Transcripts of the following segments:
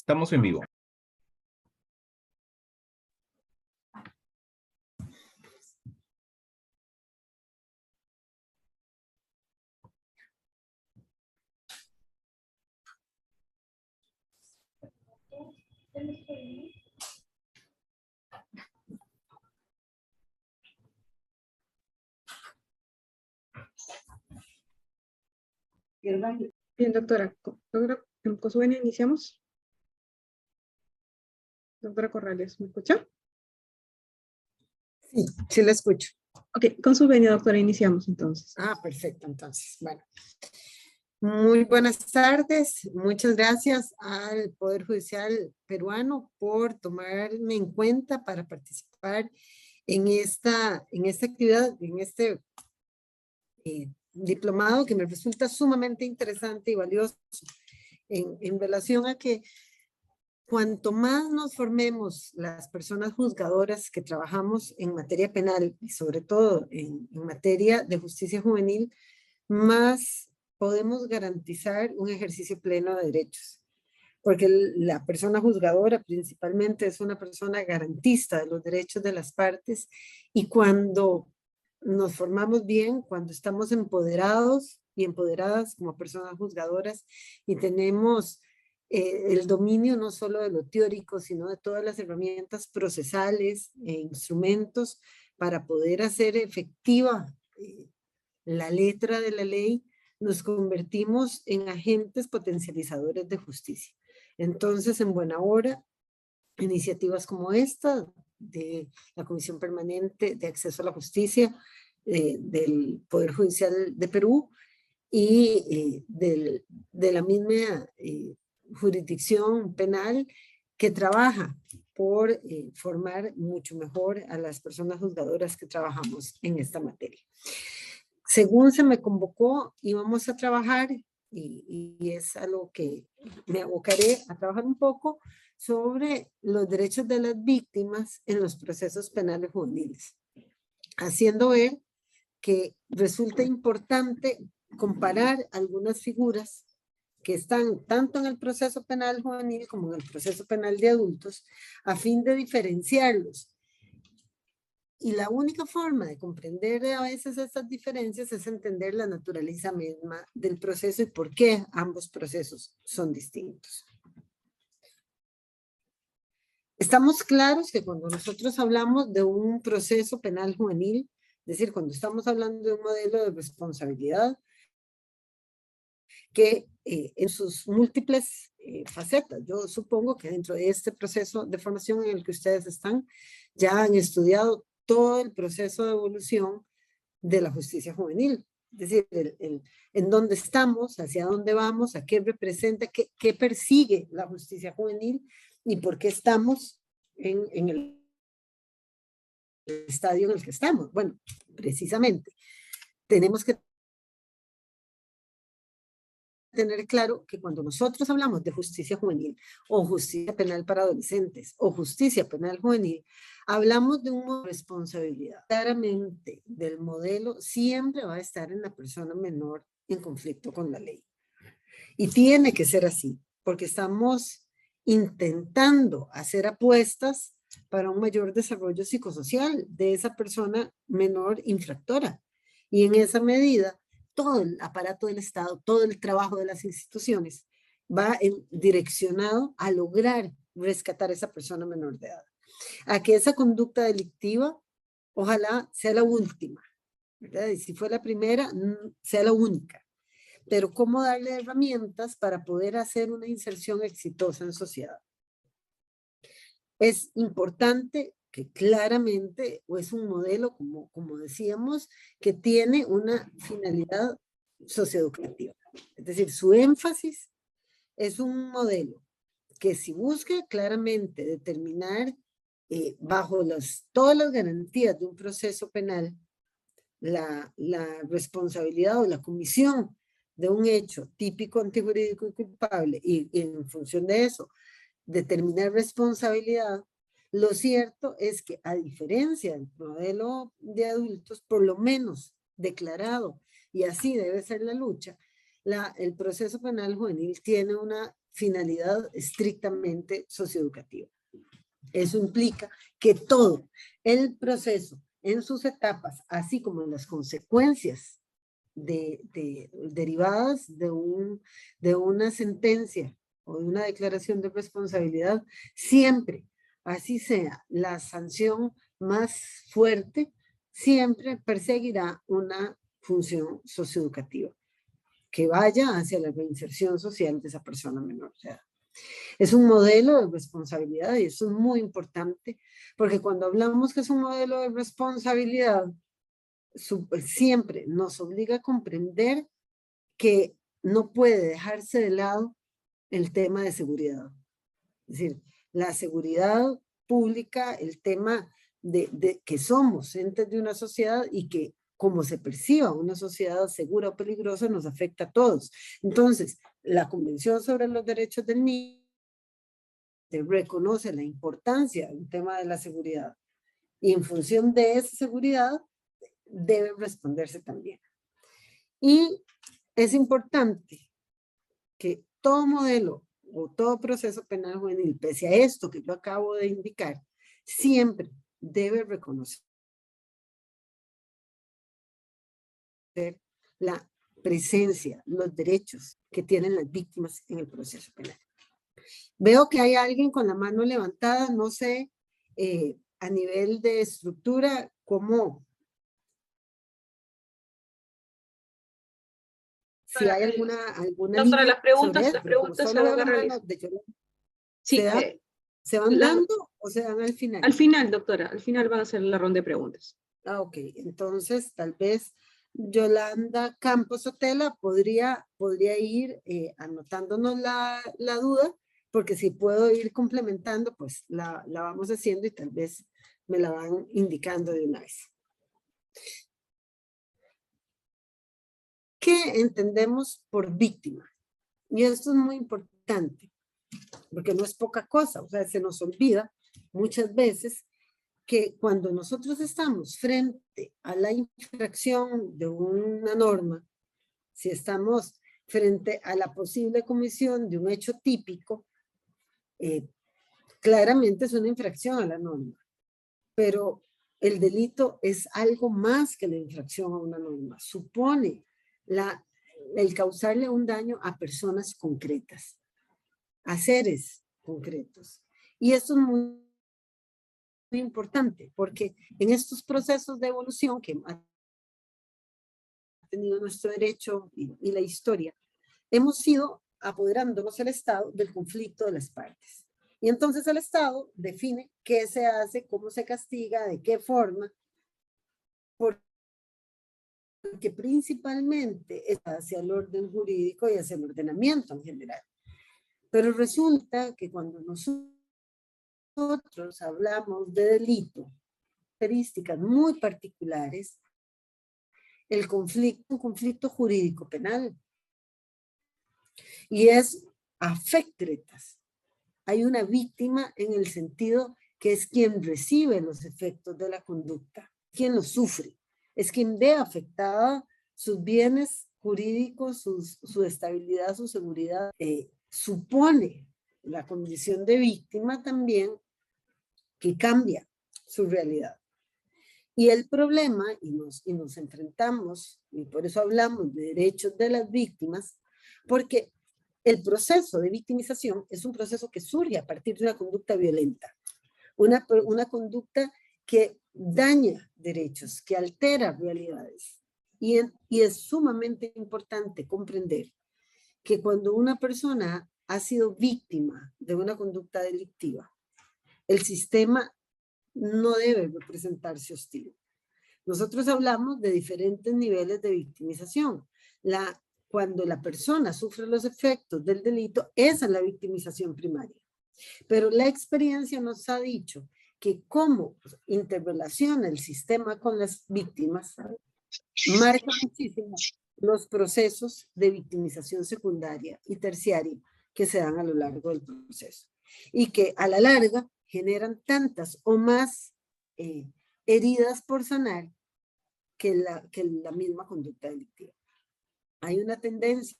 Estamos en vivo. Bien, doctora. Con su venia iniciamos. Doctora Corrales, ¿me escucha? Sí, sí la escucho. Ok, con su venia, doctora, iniciamos entonces. Perfecto, entonces, bueno. Muy buenas tardes. Muchas gracias al Poder Judicial peruano por tomarme en cuenta para participar en esta actividad, en este diplomado que me resulta sumamente interesante y valioso en relación a que cuanto más nos formemos las personas juzgadoras que trabajamos en materia penal y sobre todo en materia de justicia juvenil, más podemos garantizar un ejercicio pleno de derechos. Porque la persona juzgadora principalmente es una persona garantista de los derechos de las partes y cuando nos formamos bien, cuando estamos empoderados y empoderadas como personas juzgadoras y tenemos el dominio no solo de lo teórico, sino de todas las herramientas procesales e instrumentos para poder hacer efectiva la letra de la ley, nos convertimos en agentes potencializadores de justicia. Entonces, en buena hora, iniciativas como esta de la Comisión Permanente de Acceso a la Justicia del Poder Judicial de Perú y de la misma jurisdicción penal que trabaja por formar mucho mejor a las personas juzgadoras que trabajamos en esta materia. Según se me convocó, íbamos a trabajar y es a lo que me abocaré a trabajar un poco sobre los derechos de las víctimas en los procesos penales juveniles, haciendo ver que resulta importante comparar algunas figuras que están tanto en el proceso penal juvenil como en el proceso penal de adultos, a fin de diferenciarlos. Y la única forma de comprender a veces estas diferencias es entender la naturaleza misma del proceso y por qué ambos procesos son distintos. Estamos claros que cuando nosotros hablamos de un proceso penal juvenil, es decir, cuando estamos hablando de un modelo de responsabilidad que en sus múltiples facetas, yo supongo que dentro de este proceso de formación en el que ustedes están, ya han estudiado todo el proceso de evolución de la justicia juvenil. Es decir, en dónde estamos, hacia dónde vamos, a qué representa, qué persigue la justicia juvenil y por qué estamos en el estadio en el que estamos. Bueno, precisamente, tenemos que tener claro que cuando nosotros hablamos de justicia juvenil o justicia penal para adolescentes o justicia penal juvenil, hablamos de una responsabilidad. Claramente, del modelo siempre va a estar en la persona menor en conflicto con la ley. Y tiene que ser así, porque estamos intentando hacer apuestas para un mayor desarrollo psicosocial de esa persona menor infractora. Y en esa medida, todo el aparato del Estado, todo el trabajo de las instituciones va direccionado a lograr rescatar a esa persona menor de edad. A que esa conducta delictiva, ojalá sea la última, ¿verdad? Y si fue la primera, sea la única. Pero cómo darle herramientas para poder hacer una inserción exitosa en sociedad. Es importante que claramente es un modelo, como decíamos, que tiene una finalidad socioeducativa. Es decir, su énfasis es un modelo que si busca claramente determinar bajo todas las garantías de un proceso penal la responsabilidad o la comisión de un hecho típico, antijurídico y culpable y en función de eso determinar responsabilidad, lo cierto es que a diferencia del modelo de adultos, por lo menos declarado, y así debe ser la lucha, el proceso penal juvenil tiene una finalidad estrictamente socioeducativa. Eso implica que todo el proceso en sus etapas, así como en las consecuencias derivadas de una sentencia o de una declaración de responsabilidad, siempre, así sea la sanción más fuerte, siempre perseguirá una función socioeducativa que vaya hacia la reinserción social de esa persona menor de edad. Es un modelo de responsabilidad y eso es muy importante, porque cuando hablamos que es un modelo de responsabilidad, siempre nos obliga a comprender que no puede dejarse de lado el tema de seguridad. Es decir, la seguridad pública, el tema de que somos entes de una sociedad y que como se perciba una sociedad segura o peligrosa nos afecta a todos. Entonces, la Convención sobre los Derechos del Niño reconoce la importancia del tema de la seguridad y en función de esa seguridad debe responderse también. Y es importante que todo modelo o todo proceso penal juvenil, pese a esto que yo acabo de indicar, siempre debe reconocer la presencia, los derechos que tienen las víctimas en el proceso penal. Veo que hay alguien con la mano levantada, no sé, a nivel de estructura, cómo, si hay alguna Doctora, línea sobre las esto, como preguntas se solo veo van a la mano realizar. de Yolanda. Sí, ¿Se van dando o se dan al final? Al final, doctora, al final van a hacer la ronda de preguntas. Ah, ok. Entonces, tal vez Yolanda Campos Sotela podría ir anotándonos la duda, porque si puedo ir complementando, pues la vamos haciendo y tal vez me la van indicando de una vez. ¿Qué entendemos por víctima? Y esto es muy importante, porque no es poca cosa, o sea, se nos olvida muchas veces que cuando nosotros estamos frente a la infracción de una norma, si estamos frente a la posible comisión de un hecho típico, claramente es una infracción a la norma, pero el delito es algo más que la infracción a una norma, supone el causarle un daño a personas concretas, a seres concretos. Y esto es muy importante, porque en estos procesos de evolución que ha tenido nuestro derecho y la historia, hemos ido apoderándonos el Estado del conflicto de las partes. Y entonces el Estado define qué se hace, cómo se castiga, de qué forma, porque principalmente es hacia el orden jurídico y hacia el ordenamiento en general. Pero resulta que cuando nosotros hablamos de delito, características muy particulares, el conflicto, un conflicto jurídico penal. Y es afectretas. Hay una víctima en el sentido que es quien recibe los efectos de la conducta, quien lo sufre, es quien ve afectada sus bienes jurídicos, su estabilidad, su seguridad. Supone la condición de víctima también que cambia su realidad. Y el problema, y nos enfrentamos, y por eso hablamos de derechos de las víctimas, porque el proceso de victimización es un proceso que surge a partir de una conducta violenta, una conducta que daña derechos, que altera realidades. Y es sumamente importante comprender que cuando una persona ha sido víctima de una conducta delictiva, el sistema no debe representarse hostil. Nosotros hablamos de diferentes niveles de victimización. Cuando la persona sufre los efectos del delito, esa es la victimización primaria. Pero la experiencia nos ha dicho que cómo interrelaciona el sistema con las víctimas marca muchísimo los procesos de victimización secundaria y terciaria que se dan a lo largo del proceso y que a la larga generan tantas o más heridas por sanar que la misma conducta delictiva. Hay una tendencia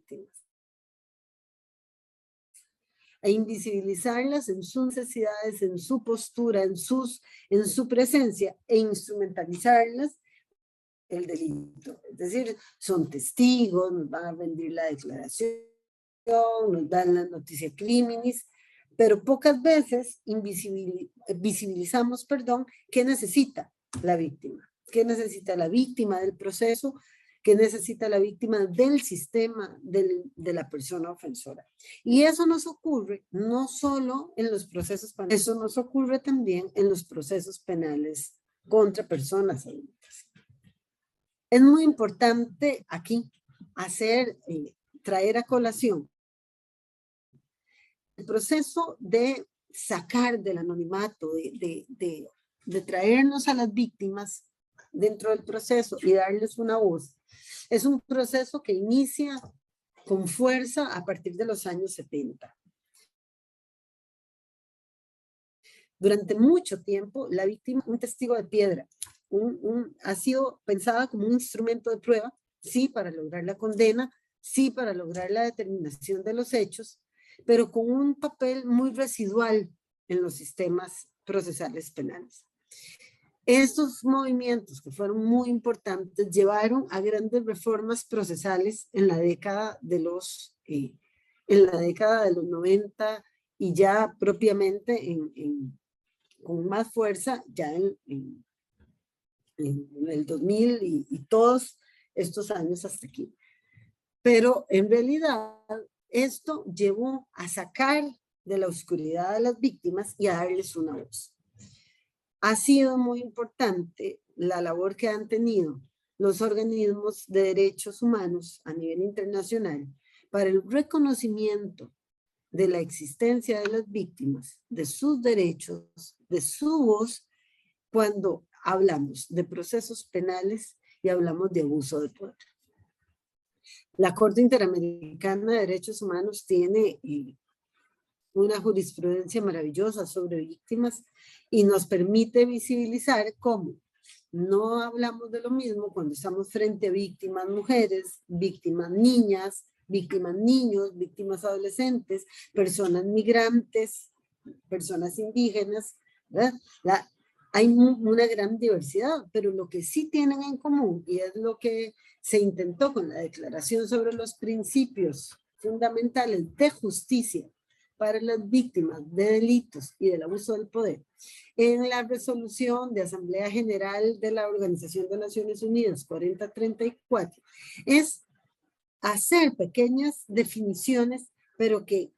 víctimas, a invisibilizarlas en sus necesidades, en su postura, en su presencia, e instrumentalizarlas el delito. Es decir, son testigos, nos van a rendir la declaración, nos dan la noticia criminis, pero pocas veces visibilizamos, qué necesita la víctima. ¿Qué necesita la víctima del proceso? ¿Qué necesita la víctima del sistema de la persona ofensora? Y eso nos ocurre no solo en los procesos penales, eso nos ocurre también en los procesos penales contra personas adultas. Es muy importante aquí traer a colación el proceso de sacar del anonimato, de traernos a las víctimas dentro del proceso y darles una voz. Es un proceso que inicia con fuerza a partir de los años 70. Durante mucho tiempo, la víctima, un testigo de piedra, ha sido pensada como un instrumento de prueba, sí, para lograr la condena, sí, para lograr la determinación de los hechos, pero con un papel muy residual en los sistemas procesales penales. Estos movimientos, que fueron muy importantes, llevaron a grandes reformas procesales en la década de los 90 y ya propiamente con más fuerza ya en el 2000 y todos estos años hasta aquí. Pero en realidad esto llevó a sacar de la oscuridad a las víctimas y a darles una voz. Ha sido muy importante la labor que han tenido los organismos de derechos humanos a nivel internacional para el reconocimiento de la existencia de las víctimas, de sus derechos, de su voz, cuando hablamos de procesos penales y hablamos de abuso de poder. La Corte Interamericana de Derechos Humanos tiene una jurisprudencia maravillosa sobre víctimas y nos permite visibilizar cómo no hablamos de lo mismo cuando estamos frente a víctimas mujeres, víctimas niñas, víctimas niños, víctimas adolescentes, personas migrantes, personas indígenas, ¿verdad? Hay una gran diversidad, pero lo que sí tienen en común, y es lo que se intentó con la Declaración sobre los Principios Fundamentales de Justicia para las víctimas de delitos y del abuso del poder, en la resolución de Asamblea General de la Organización de Naciones Unidas 4034, es hacer pequeñas definiciones, pero que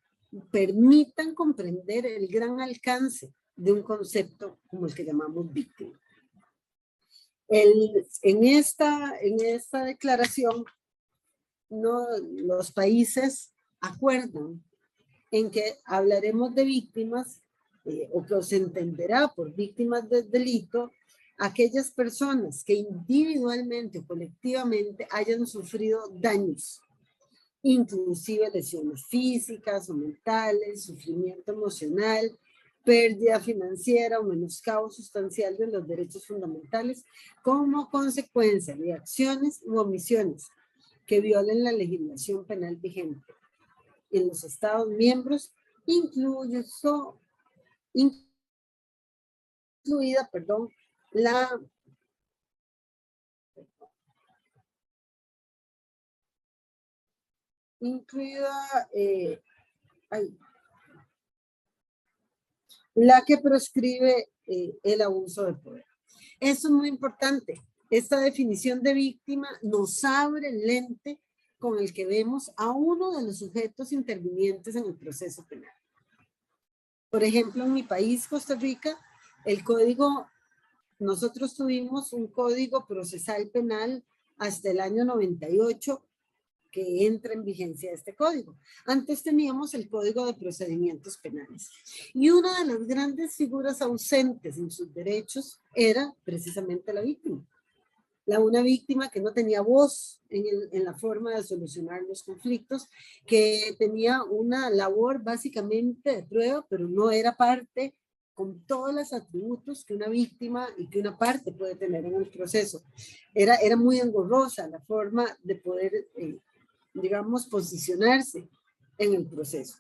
permitan comprender el gran alcance de un concepto como el que llamamos víctima. En esta declaración, los países acuerdan en que hablaremos de víctimas, o que se entenderá por víctimas del delito, aquellas personas que individualmente o colectivamente hayan sufrido daños, inclusive lesiones físicas o mentales, sufrimiento emocional, pérdida financiera o menoscabo sustancial de los derechos fundamentales como consecuencia de acciones u omisiones que violen la legislación penal vigente en los Estados miembros, incluida la que proscribe el abuso de poder. Eso es muy importante. Esta definición de víctima nos abre el lente con el que vemos a uno de los sujetos intervinientes en el proceso penal. Por ejemplo, en mi país, Costa Rica, nosotros tuvimos un código procesal penal hasta el año 98 que entra en vigencia este código. Antes teníamos el Código de Procedimientos Penales. Y una de las grandes figuras ausentes en sus derechos era precisamente la víctima. Una víctima que no tenía voz en la forma de solucionar los conflictos, que tenía una labor básicamente de prueba, pero no era parte con todos los atributos que una víctima y que una parte puede tener en el proceso. Era muy engorrosa la forma de poder digamos, posicionarse en el proceso.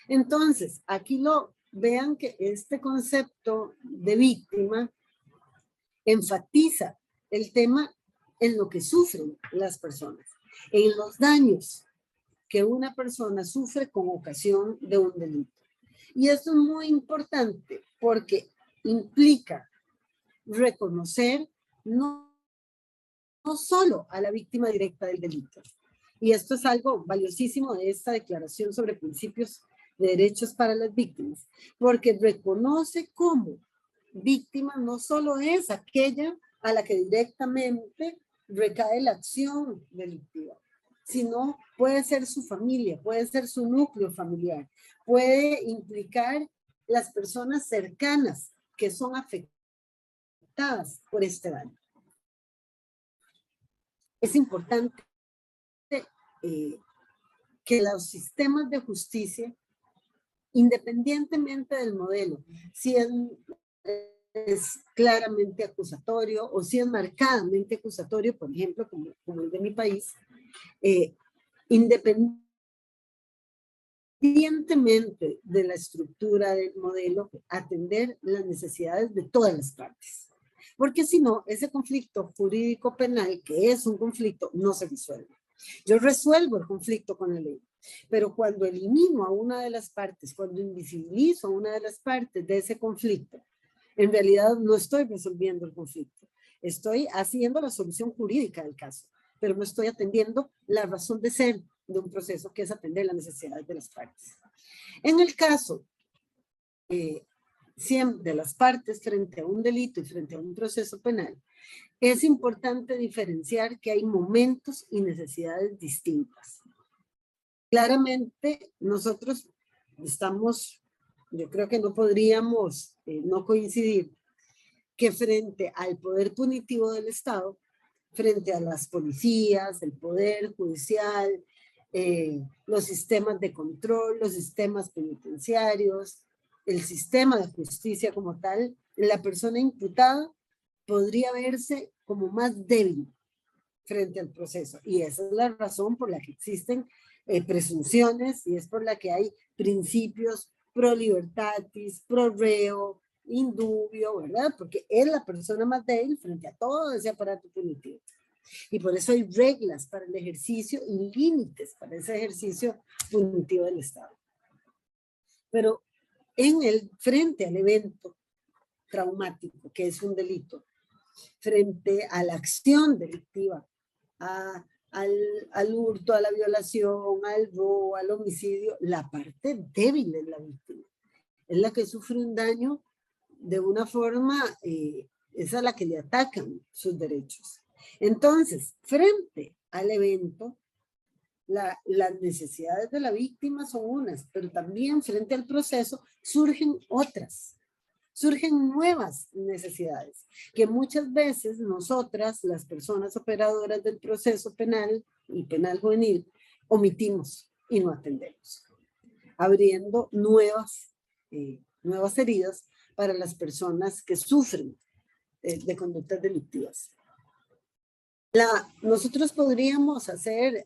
Entonces, aquí vean que este concepto de víctima enfatiza el tema en lo que sufren las personas, en los daños que una persona sufre con ocasión de un delito. Y esto es muy importante porque implica reconocer no solo a la víctima directa del delito. Y esto es algo valiosísimo de esta Declaración sobre Principios de Derechos para las Víctimas, porque reconoce cómo víctima no solo es aquella a la que directamente recae la acción delictiva, sino puede ser su familia, puede ser su núcleo familiar, puede implicar las personas cercanas que son afectadas por este daño. Es importante que los sistemas de justicia, independientemente del modelo, si es claramente acusatorio o si es marcadamente acusatorio, por ejemplo, como el de mi país, independientemente de la estructura del modelo, atender las necesidades de todas las partes. Porque si no, ese conflicto jurídico penal, que es un conflicto, no se resuelve. Yo resuelvo el conflicto con la ley, pero cuando elimino a una de las partes, cuando invisibilizo a una de las partes de ese conflicto, en realidad no estoy resolviendo el conflicto. Estoy haciendo la solución jurídica del caso, pero no estoy atendiendo la razón de ser de un proceso, que es atender las necesidades de las partes. En el caso de las partes frente a un delito y frente a un proceso penal, es importante diferenciar que hay momentos y necesidades distintas. Claramente, nosotros yo creo que no podríamos no coincidir que frente al poder punitivo del Estado, frente a las policías, el poder judicial, los sistemas de control, los sistemas penitenciarios, el sistema de justicia como tal, la persona imputada podría verse como más débil frente al proceso. Y esa es la razón por la que existen presunciones y es por la que hay principios pro libertatis, pro reo, indubio, ¿verdad? Porque es la persona más débil frente a todo ese aparato punitivo. Y por eso hay reglas para el ejercicio y límites para ese ejercicio punitivo del Estado. Pero frente al evento traumático, que es un delito, frente a la acción delictiva, al hurto, a la violación, al robo, al homicidio, la parte débil es la víctima. Es la que sufre un daño de una forma, es a la que le atacan sus derechos. Entonces, frente al evento, las necesidades de la víctima son unas, pero también frente al proceso surgen otras. Surgen nuevas necesidades que muchas veces nosotras, las personas operadoras del proceso penal y penal juvenil, omitimos y no atendemos, abriendo nuevas heridas para las personas que sufren de conductas delictivas. Nosotros podríamos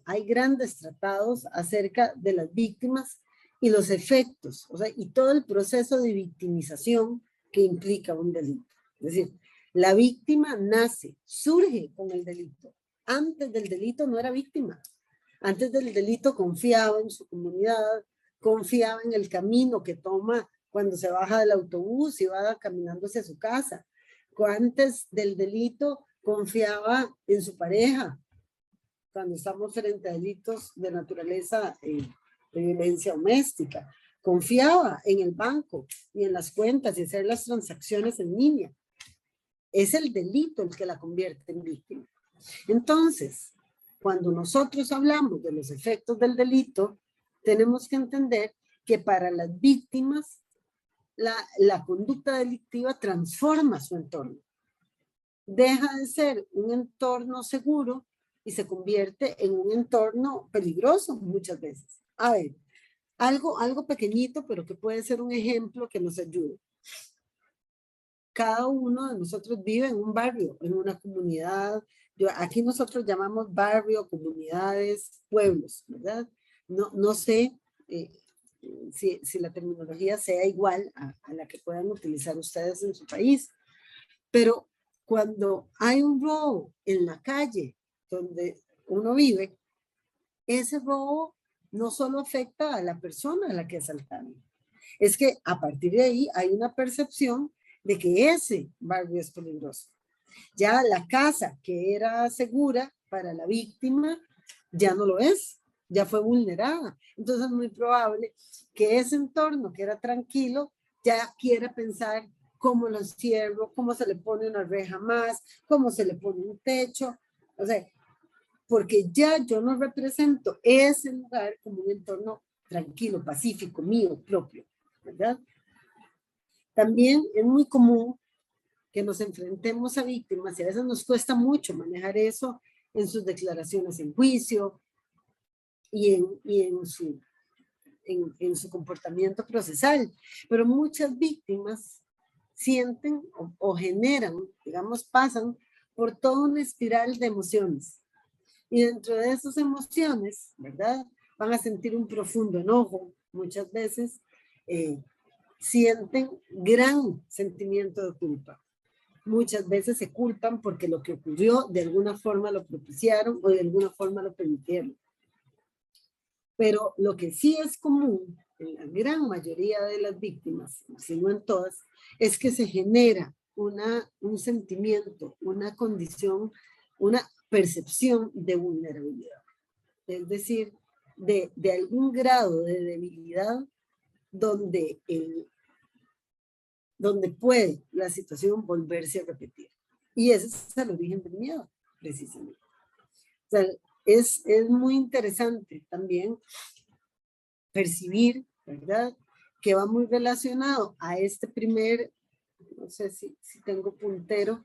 hay grandes tratados acerca de las víctimas y los efectos, y todo el proceso de victimización que implica un delito. Es decir, la víctima surge con el delito. Antes del delito no era víctima. Antes del delito confiaba en su comunidad, confiaba en el camino que toma cuando se baja del autobús y va caminando hacia su casa. Antes del delito confiaba en su pareja. Cuando estamos frente a delitos de naturaleza de violencia doméstica, confiaba en el banco y en las cuentas y hacer las transacciones en línea. Es el delito el que la convierte en víctima. Entonces, cuando nosotros hablamos de los efectos del delito, tenemos que entender que para las víctimas la conducta delictiva transforma su entorno. Deja de ser un entorno seguro y se convierte en un entorno peligroso muchas veces. A ver, algo pequeñito, pero que puede ser un ejemplo que nos ayude. Cada uno de nosotros vive en un barrio, en una comunidad, Aquí nosotros llamamos barrio, comunidades, pueblos, ¿verdad? No sé si la terminología sea igual a la que puedan utilizar ustedes en su país, pero cuando hay un robo en la calle donde uno vive, ese robo no solo afecta a la persona a la que asaltaron, es que a partir de ahí hay una percepción de que ese barrio es peligroso. Ya la casa que era segura para la víctima ya no lo es, ya fue vulnerada. Entonces es muy probable que ese entorno que era tranquilo ya quiera pensar cómo lo cierro, cómo se le pone una reja más, cómo se le pone un techo. O sea, porque ya yo no represento ese lugar como un entorno tranquilo, pacífico, mío, propio, ¿verdad? También es muy común que nos enfrentemos a víctimas y a veces nos cuesta mucho manejar eso en sus declaraciones en juicio y en su comportamiento procesal. Pero muchas víctimas sienten o generan, digamos, pasan por toda una espiral de emociones. Y dentro de esas emociones, ¿verdad? Van a sentir un profundo enojo, muchas veces sienten gran sentimiento de culpa. Muchas veces se culpan porque lo que ocurrió de alguna forma lo propiciaron o de alguna forma lo permitieron. Pero lo que sí es común en la gran mayoría de las víctimas, si no en todas, es que se genera un sentimiento, una condición, una percepción de vulnerabilidad. Es decir, de algún grado de debilidad donde puede la situación volverse a repetir. Y ese es el origen del miedo, precisamente. O sea, es muy interesante también percibir, ¿verdad? Que va muy relacionado a este primer, no sé si tengo puntero.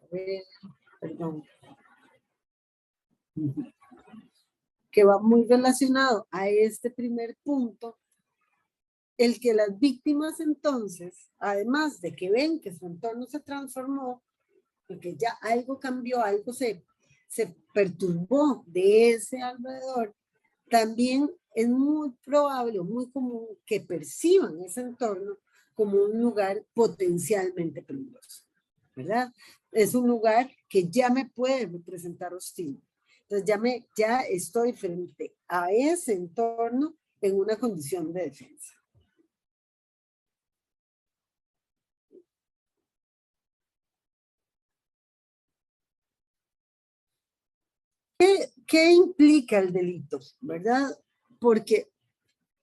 A ver, perdón. Que va muy relacionado a este primer punto, el que las víctimas entonces, además de que ven que su entorno se transformó, porque ya algo cambió, algo se perturbó de ese alrededor, también es muy probable o muy común que perciban ese entorno como un lugar potencialmente peligroso, ¿verdad? Es un lugar que ya me puede representar hostil. Entonces ya estoy frente a ese entorno en una condición de defensa. ¿Qué implica el delito? ¿Verdad? Porque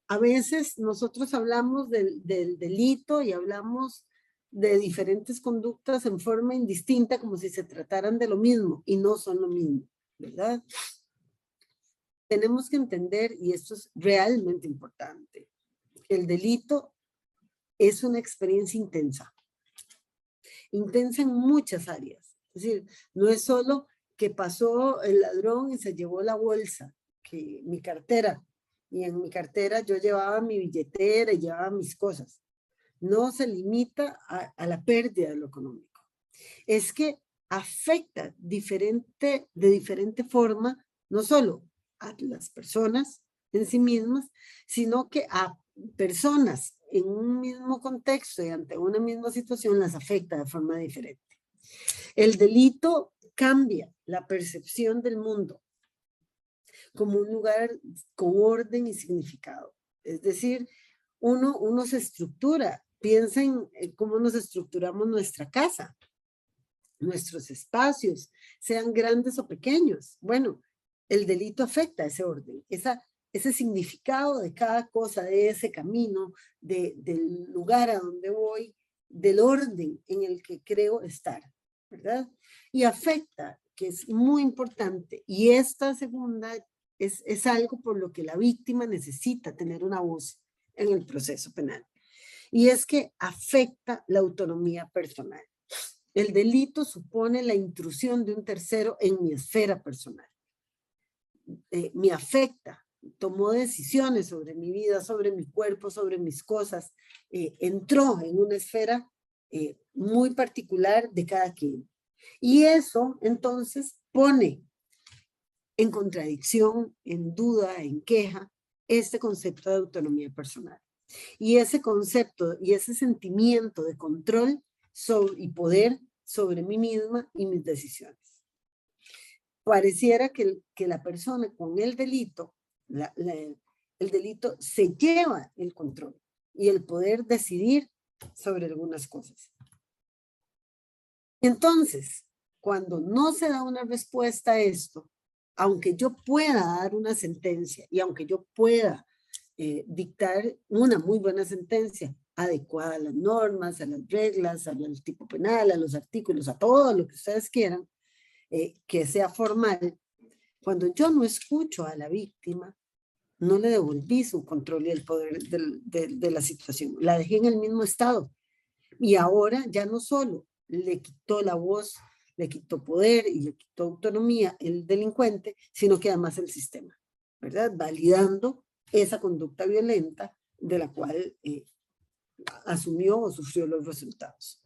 a veces nosotros hablamos del delito y hablamos de diferentes conductas en forma indistinta como si se trataran de lo mismo y no son lo mismo, ¿verdad? Tenemos que entender, y esto es realmente importante, que el delito es una experiencia intensa en muchas áreas. Es decir, no es solo que pasó el ladrón y se llevó la bolsa, que mi cartera, y en mi cartera yo llevaba mi billetera y llevaba mis cosas. No se limita a la pérdida de lo económico. Es que afecta de diferente forma, no solo a las personas en sí mismas, sino que a personas en un mismo contexto y ante una misma situación las afecta de forma diferente. El delito cambia la percepción del mundo como un lugar con orden y significado. Es decir, uno se estructura, piensa en cómo nos estructuramos nuestra casa, nuestros espacios, sean grandes o pequeños. Bueno, el delito afecta ese orden, ese significado de cada cosa, de ese camino, del lugar a donde voy, del orden en el que creo estar, ¿verdad? Y afecta, que es muy importante, y esta segunda es algo por lo que la víctima necesita tener una voz en el proceso penal, y es que afecta la autonomía personal. El delito supone la intrusión de un tercero en mi esfera personal. Me afecta, tomó decisiones sobre mi vida, sobre mi cuerpo, sobre mis cosas, entró en una esfera muy particular de cada quien. Y eso entonces pone en contradicción, en duda, en queja, este concepto de autonomía personal. Y ese concepto y ese sentimiento de control y poder sobre mí misma y mis decisiones. Pareciera que la persona con el delito, el delito se lleva el control y el poder decidir sobre algunas cosas. Entonces, cuando no se da una respuesta a esto, aunque yo pueda dar una sentencia y aunque yo pueda dictar una muy buena sentencia adecuada a las normas, a las reglas, al tipo penal, a los artículos, a todo lo que ustedes quieran, que sea formal, cuando yo no escucho a la víctima, no le devolví su control y el poder de la situación, la dejé en el mismo estado. Y ahora ya no solo le quitó la voz, le quitó poder y le quitó autonomía el delincuente, sino que además el sistema, ¿verdad? Validando esa conducta violenta de la cual asumió o sufrió los resultados.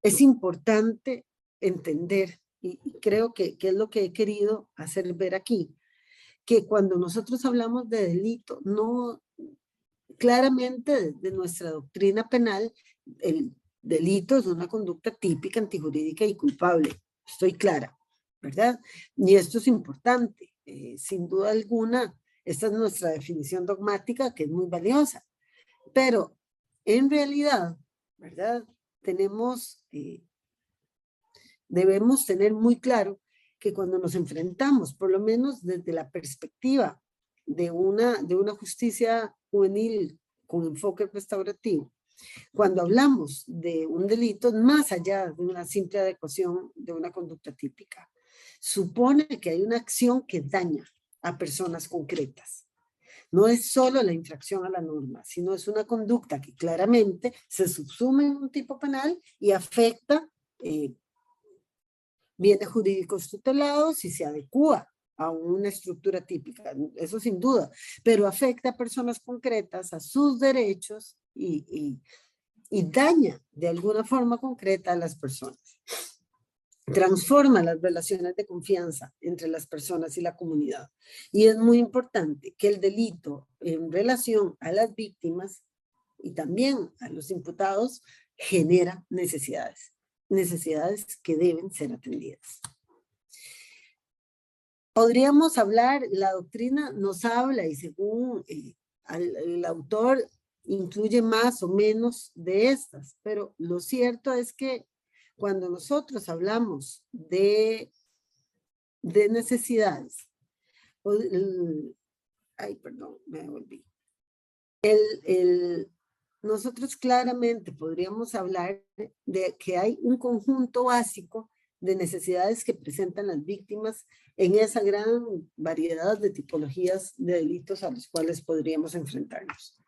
Es importante entender, y creo que es lo que he querido hacer ver aquí, que cuando nosotros hablamos de delito, no claramente de nuestra doctrina penal, el delito es una conducta típica, antijurídica y culpable. Estoy clara, ¿verdad? Y esto es importante. Sin duda alguna, esta es nuestra definición dogmática, que es muy valiosa. Pero en realidad, ¿verdad? Debemos tener muy claro que cuando nos enfrentamos, por lo menos desde la perspectiva de una justicia juvenil con enfoque restaurativo, cuando hablamos de un delito, más allá de una simple adecuación de una conducta típica, supone que hay una acción que daña a personas concretas. No es solo la infracción a la norma, sino es una conducta que claramente se subsume en un tipo penal y afecta bienes jurídicos tutelados y se adecúa a una estructura típica, eso sin duda, pero afecta a personas concretas, a sus derechos y daña de alguna forma concreta a las personas. Transforma las relaciones de confianza entre las personas y la comunidad. Y es muy importante que el delito en relación a las víctimas y también a los imputados genera necesidades que deben ser atendidas. Podríamos hablar, la doctrina nos habla y según el autor incluye más o menos de estas, pero lo cierto es que cuando nosotros hablamos de necesidades, nosotros claramente podríamos hablar de que hay un conjunto básico de necesidades que presentan las víctimas en esa gran variedad de tipologías de delitos a los cuales podríamos enfrentarnos.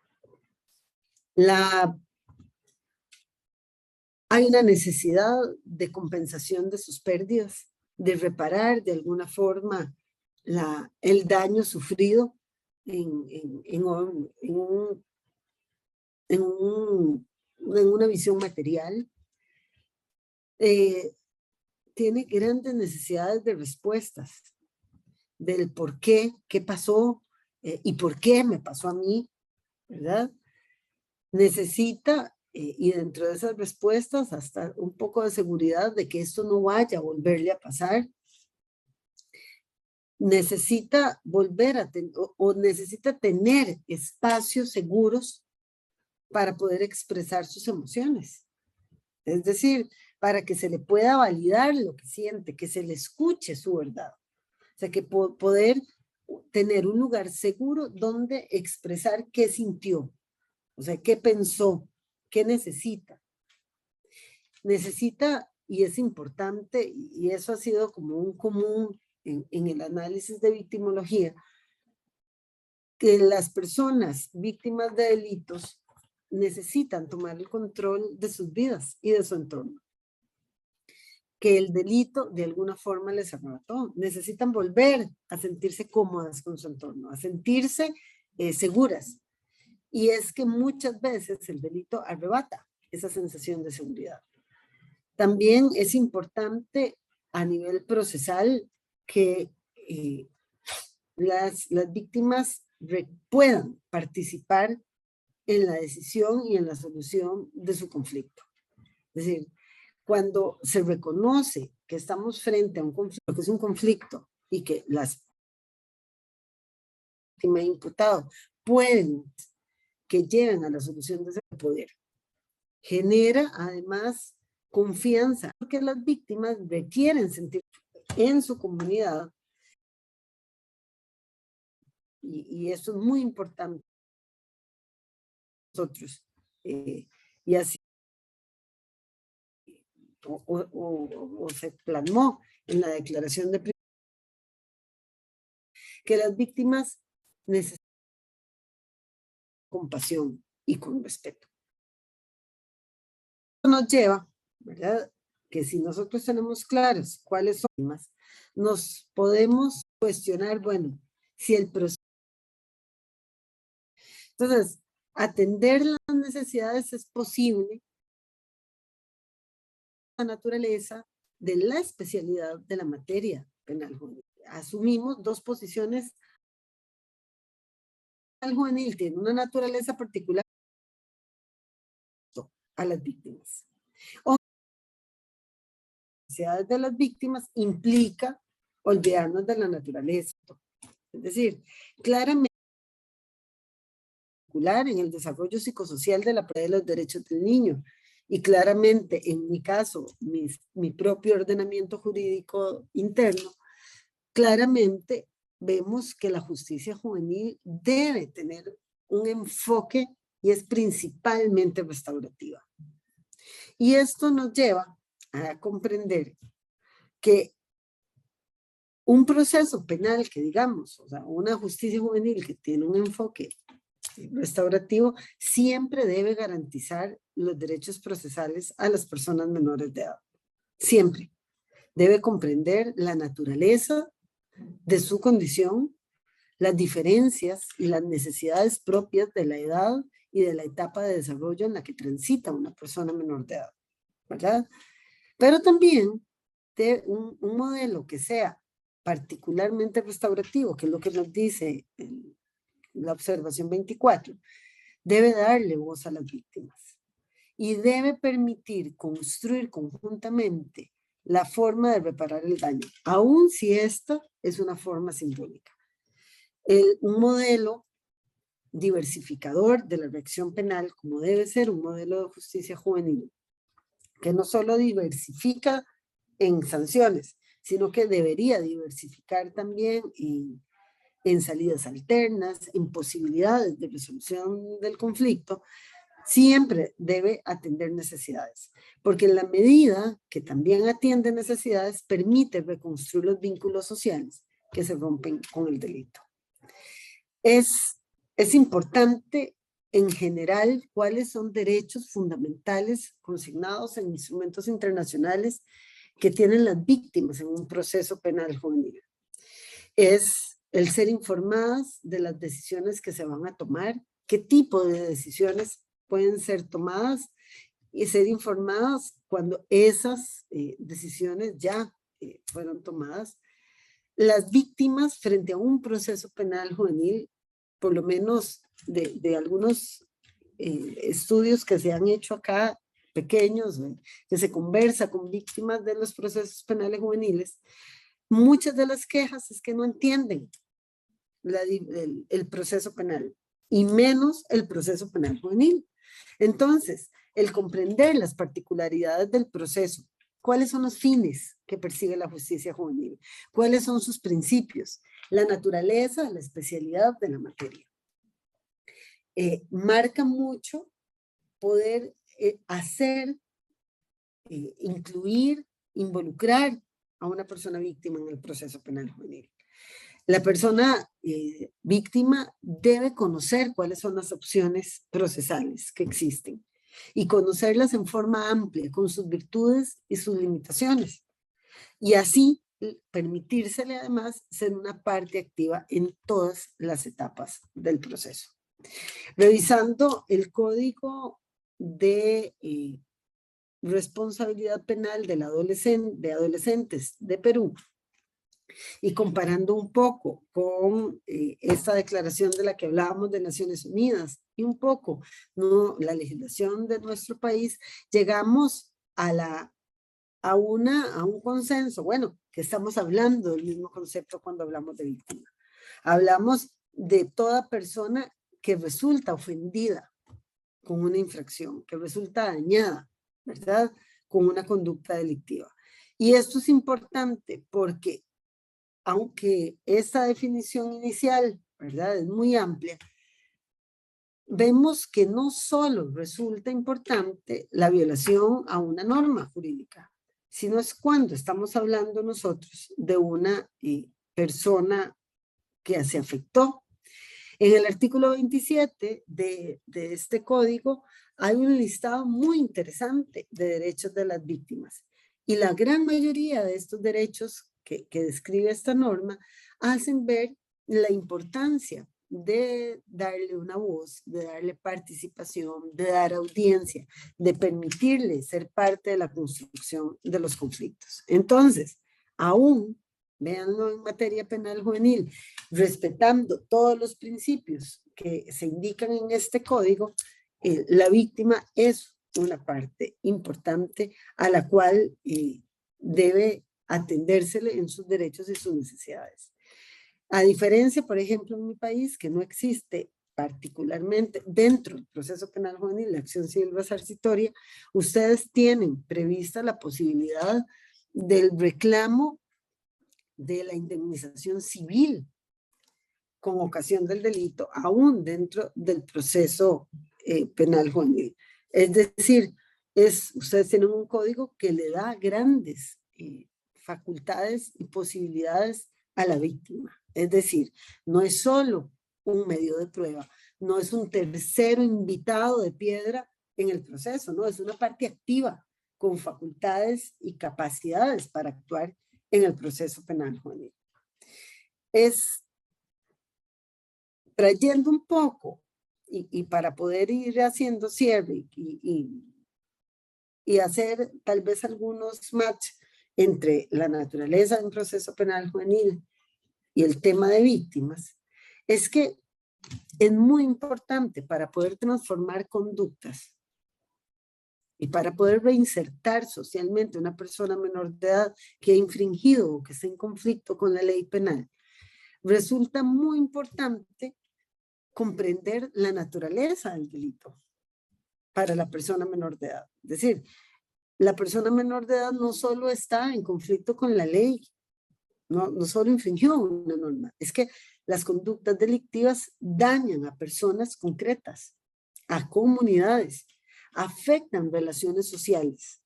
Hay una necesidad de compensación de sus pérdidas, de reparar de alguna forma el daño sufrido en una visión material. Tiene grandes necesidades de respuestas, del por qué pasó y por qué me pasó a mí, ¿verdad? Necesita, y dentro de esas respuestas, hasta un poco de seguridad de que esto no vaya a volverle a pasar. Necesita volver a o necesita tener espacios seguros para poder expresar sus emociones. Es decir, para que se le pueda validar lo que siente, que se le escuche su verdad. O sea, que poder tener un lugar seguro donde expresar qué sintió, o sea, qué pensó, qué necesita. Necesita, y es importante, y eso ha sido como un común en el análisis de victimología, que las personas víctimas de delitos necesitan tomar el control de sus vidas y de su entorno. Que el delito de alguna forma les arrebató. Necesitan volver a sentirse cómodas con su entorno, a sentirse seguras. Y es que muchas veces el delito arrebata esa sensación de seguridad. También es importante a nivel procesal que las víctimas puedan participar en la decisión y en la solución de su conflicto. Es decir, cuando se reconoce que estamos frente a un conflicto, que es un conflicto y que las víctimas imputadas pueden que lleven a la solución de ese poder, genera además confianza, porque las víctimas requieren sentir en su comunidad, y eso es muy importante para nosotros, y así o se plasmó en la declaración de que las víctimas necesitan compasión y con respeto. Esto nos lleva, ¿verdad?, que si nosotros tenemos claras cuáles son las víctimas, nos podemos cuestionar, bueno, si el proceso. Entonces, atender las necesidades es posible la naturaleza de la especialidad de la materia penal juvenil. Asumimos dos posiciones. El juvenil tiene una naturaleza particular a las víctimas. O las necesidades de las víctimas implica olvidarnos de la naturaleza. Es decir, claramente en el desarrollo psicosocial de la de los derechos del niño. Y claramente, en mi caso, mi propio ordenamiento jurídico interno, claramente vemos que la justicia juvenil debe tener un enfoque y es principalmente restaurativa. Y esto nos lleva a comprender que un proceso penal que digamos, o sea, una justicia juvenil que tiene un enfoque restaurativo, siempre debe garantizar los derechos procesales a las personas menores de edad. Siempre. Debe comprender la naturaleza de su condición, las diferencias y las necesidades propias de la edad y de la etapa de desarrollo en la que transita una persona menor de edad, ¿verdad? Pero también de un modelo que sea particularmente restaurativo, que es lo que nos dice la observación 24, debe darle voz a las víctimas y debe permitir construir conjuntamente la forma de reparar el daño, aun si esta es una forma simbólica. Un modelo diversificador de la reacción penal, como debe ser un modelo de justicia juvenil, que no solo diversifica en sanciones, sino que debería diversificar también en salidas alternas, en posibilidades de resolución del conflicto, siempre debe atender necesidades, porque en la medida que también atiende necesidades, permite reconstruir los vínculos sociales que se rompen con el delito. Es importante en general cuáles son derechos fundamentales consignados en instrumentos internacionales que tienen las víctimas en un proceso penal juvenil. Es el ser informadas de las decisiones que se van a tomar, qué tipo de decisiones pueden ser tomadas y ser informadas cuando esas decisiones ya fueron tomadas. Las víctimas frente a un proceso penal juvenil, por lo menos de algunos estudios que se han hecho acá, pequeños, que se conversa con víctimas de los procesos penales juveniles, muchas de las quejas es que no entienden el proceso penal y menos el proceso penal juvenil. Entonces, el comprender las particularidades del proceso, cuáles son los fines que persigue la justicia juvenil, cuáles son sus principios, la naturaleza, la especialidad de la materia. Marca mucho poder incluir, involucrar a una persona víctima en el proceso penal juvenil. La persona víctima debe conocer cuáles son las opciones procesales que existen y conocerlas en forma amplia, con sus virtudes y sus limitaciones. Y así permitírsele además ser una parte activa en todas las etapas del proceso. Revisando el código de responsabilidad penal de adolescentes de Perú, y comparando un poco con esta declaración de la que hablábamos de Naciones Unidas y un poco la legislación de nuestro país, llegamos a un consenso. Bueno, que estamos hablando del mismo concepto cuando hablamos de víctima. Hablamos de toda persona que resulta ofendida con una infracción, que resulta dañada, ¿verdad?, con una conducta delictiva. Y esto es importante porque aunque esta definición inicial, ¿verdad?, es muy amplia, vemos que no solo resulta importante la violación a una norma jurídica, sino es cuando estamos hablando nosotros de una persona que se afectó. En el artículo 27 de este código hay un listado muy interesante de derechos de las víctimas. Y la gran mayoría de estos derechos que describe esta norma hacen ver la importancia de darle una voz, de darle participación, de dar audiencia, de permitirle ser parte de la construcción de los conflictos. Entonces, aún, véanlo en materia penal juvenil, respetando todos los principios que se indican en este código, la víctima es una parte importante a la cual debe atendérsele en sus derechos y sus necesidades. A diferencia, por ejemplo, en mi país, que no existe particularmente dentro del proceso penal juvenil, la acción civil resarcitoria, ustedes tienen prevista la posibilidad del reclamo de la indemnización civil con ocasión del delito, aún dentro del proceso penal juvenil. Es decir, ustedes tienen un código que le da grandes facultades y posibilidades a la víctima. Es decir, no es solo un medio de prueba, no es un tercero invitado de piedra en el proceso, no, es una parte activa con facultades y capacidades para actuar en el proceso penal juvenil. Trayendo un poco y para poder ir haciendo cierre y hacer tal vez algunos match entre la naturaleza de un proceso penal juvenil y el tema de víctimas, es que es muy importante para poder transformar conductas y para poder reinsertar socialmente a una persona menor de edad que ha infringido o que está en conflicto con la ley penal. Resulta muy importante comprender la naturaleza del delito para la persona menor de edad. Es decir, la persona menor de edad no solo está en conflicto con la ley, no solo infringió una norma, es que las conductas delictivas dañan a personas concretas, a comunidades, afectan relaciones sociales,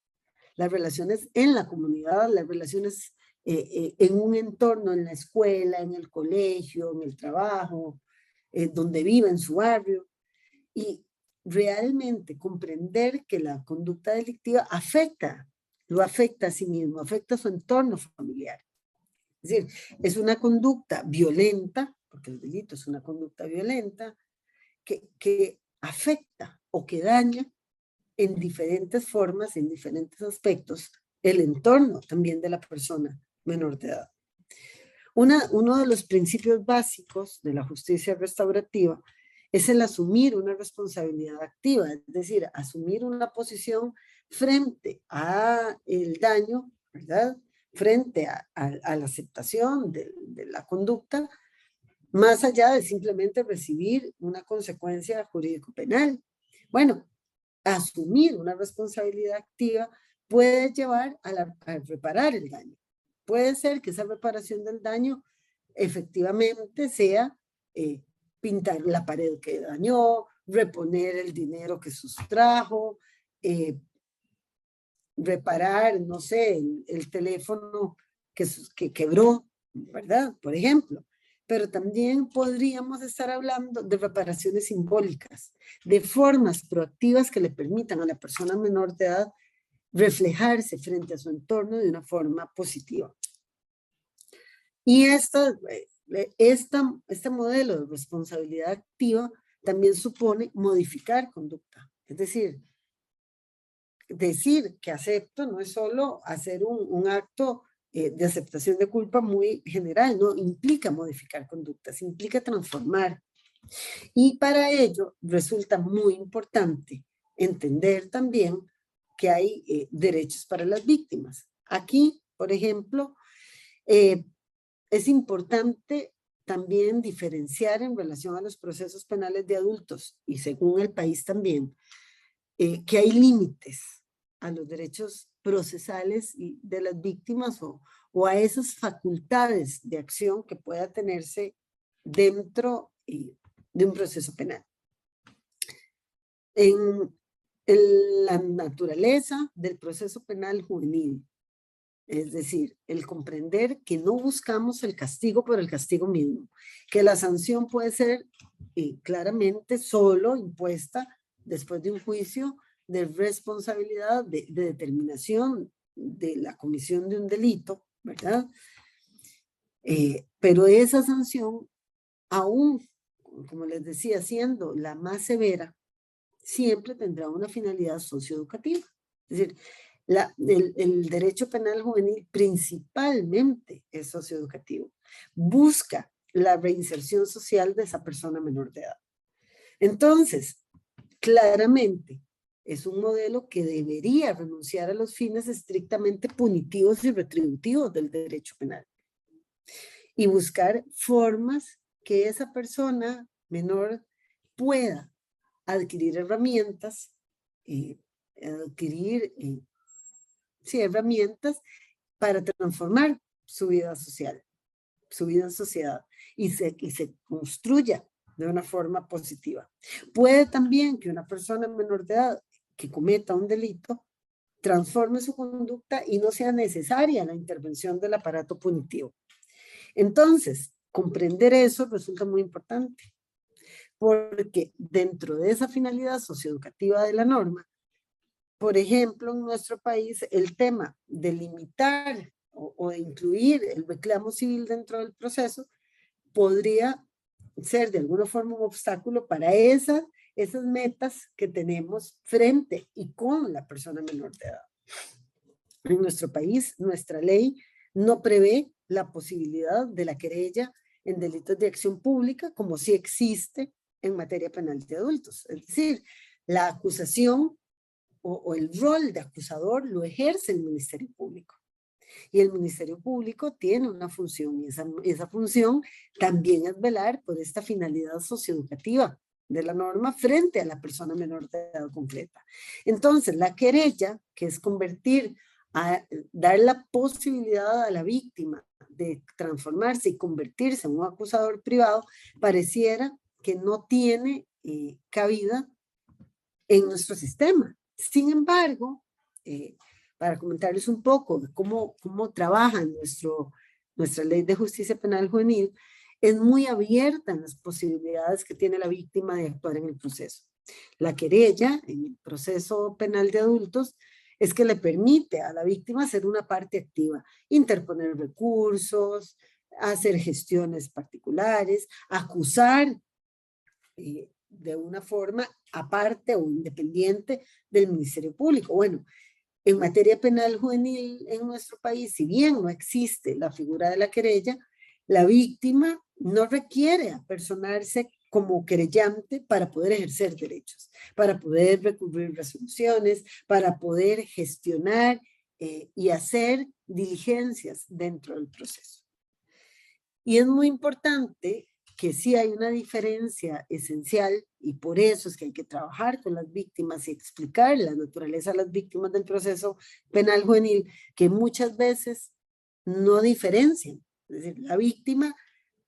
las relaciones en la comunidad, las relaciones en un entorno, en la escuela, en el colegio, en el trabajo, donde vive, en su barrio, y realmente comprender que la conducta delictiva lo afecta a sí mismo, afecta a su entorno familiar. Es decir, es una conducta violenta, porque el delito es una conducta violenta, que afecta o que daña en diferentes formas, en diferentes aspectos, el entorno también de la persona menor de edad. Uno de los principios básicos de la justicia restaurativa es el asumir una responsabilidad activa, es decir, asumir una posición frente a el daño, ¿verdad?, frente a la aceptación de la conducta, más allá de simplemente recibir una consecuencia jurídico-penal. Bueno, asumir una responsabilidad activa puede llevar a reparar el daño. Puede ser que esa reparación del daño efectivamente sea pintar la pared que dañó, reponer el dinero que sustrajo, reparar, no sé, el teléfono que quebró, ¿verdad? Por ejemplo. Pero también podríamos estar hablando de reparaciones simbólicas, de formas proactivas que le permitan a la persona menor de edad reflejarse frente a su entorno de una forma positiva. Y este modelo de responsabilidad activa también supone modificar conducta. Es decir, decir que acepto no es solo hacer un acto de aceptación de culpa muy general, no implica modificar conductas, implica transformar. Y para ello resulta muy importante entender también que hay derechos para las víctimas. Aquí, por ejemplo, es importante también diferenciar en relación a los procesos penales de adultos y según el país también, que hay límites a los derechos procesales de las víctimas o a esas facultades de acción que pueda tenerse dentro de un proceso penal. En la naturaleza del proceso penal juvenil, es decir, el comprender que no buscamos el castigo por el castigo mismo, que la sanción puede ser claramente solo impuesta después de un juicio de responsabilidad, de determinación de la comisión de un delito, ¿verdad? Pero esa sanción, aún, como les decía, siendo la más severa, siempre tendrá una finalidad socioeducativa. Es decir, el derecho penal juvenil principalmente es socioeducativo. Busca la reinserción social de esa persona menor de edad. Entonces, claramente, es un modelo que debería renunciar a los fines estrictamente punitivos y retributivos del derecho penal y buscar formas que esa persona menor pueda adquirir herramientas, herramientas para transformar su vida social, su vida en sociedad y se construya de una forma positiva. Puede también que una persona menor de edad que cometa un delito transforme su conducta y no sea necesaria la intervención del aparato punitivo. Entonces, comprender eso resulta muy importante, porque dentro de esa finalidad socioeducativa de la norma, por ejemplo, en nuestro país, el tema de limitar o de incluir el reclamo civil dentro del proceso podría ser de alguna forma un obstáculo para esas metas que tenemos frente y con la persona menor de edad. En nuestro país, nuestra ley no prevé la posibilidad de la querella en delitos de acción pública como sí existe en materia penal de adultos. Es decir, la acusación o el rol de acusador lo ejerce el Ministerio Público. Y el Ministerio Público tiene una función y esa función también es velar por esta finalidad socioeducativa de la norma frente a la persona menor de edad concreta. Entonces, la querella, que es dar la posibilidad a la víctima de transformarse y convertirse en un acusador privado, pareciera que no tiene cabida en nuestro sistema. Sin embargo, para comentarles un poco de cómo trabaja nuestra ley de justicia penal juvenil, es muy abierta en las posibilidades que tiene la víctima de actuar en el proceso. La querella en el proceso penal de adultos es que le permite a la víctima ser una parte activa, interponer recursos, hacer gestiones particulares, acusar de una forma aparte o independiente del Ministerio Público. Bueno, en materia penal juvenil en nuestro país, si bien no existe la figura de la querella, la víctima no requiere apersonarse como querellante para poder ejercer derechos, para poder recurrir resoluciones, para poder gestionar y hacer diligencias dentro del proceso. Y es muy importante que sí hay una diferencia esencial y por eso es que hay que trabajar con las víctimas y explicar la naturaleza a las víctimas del proceso penal juvenil, que muchas veces no diferencian. Es decir, la víctima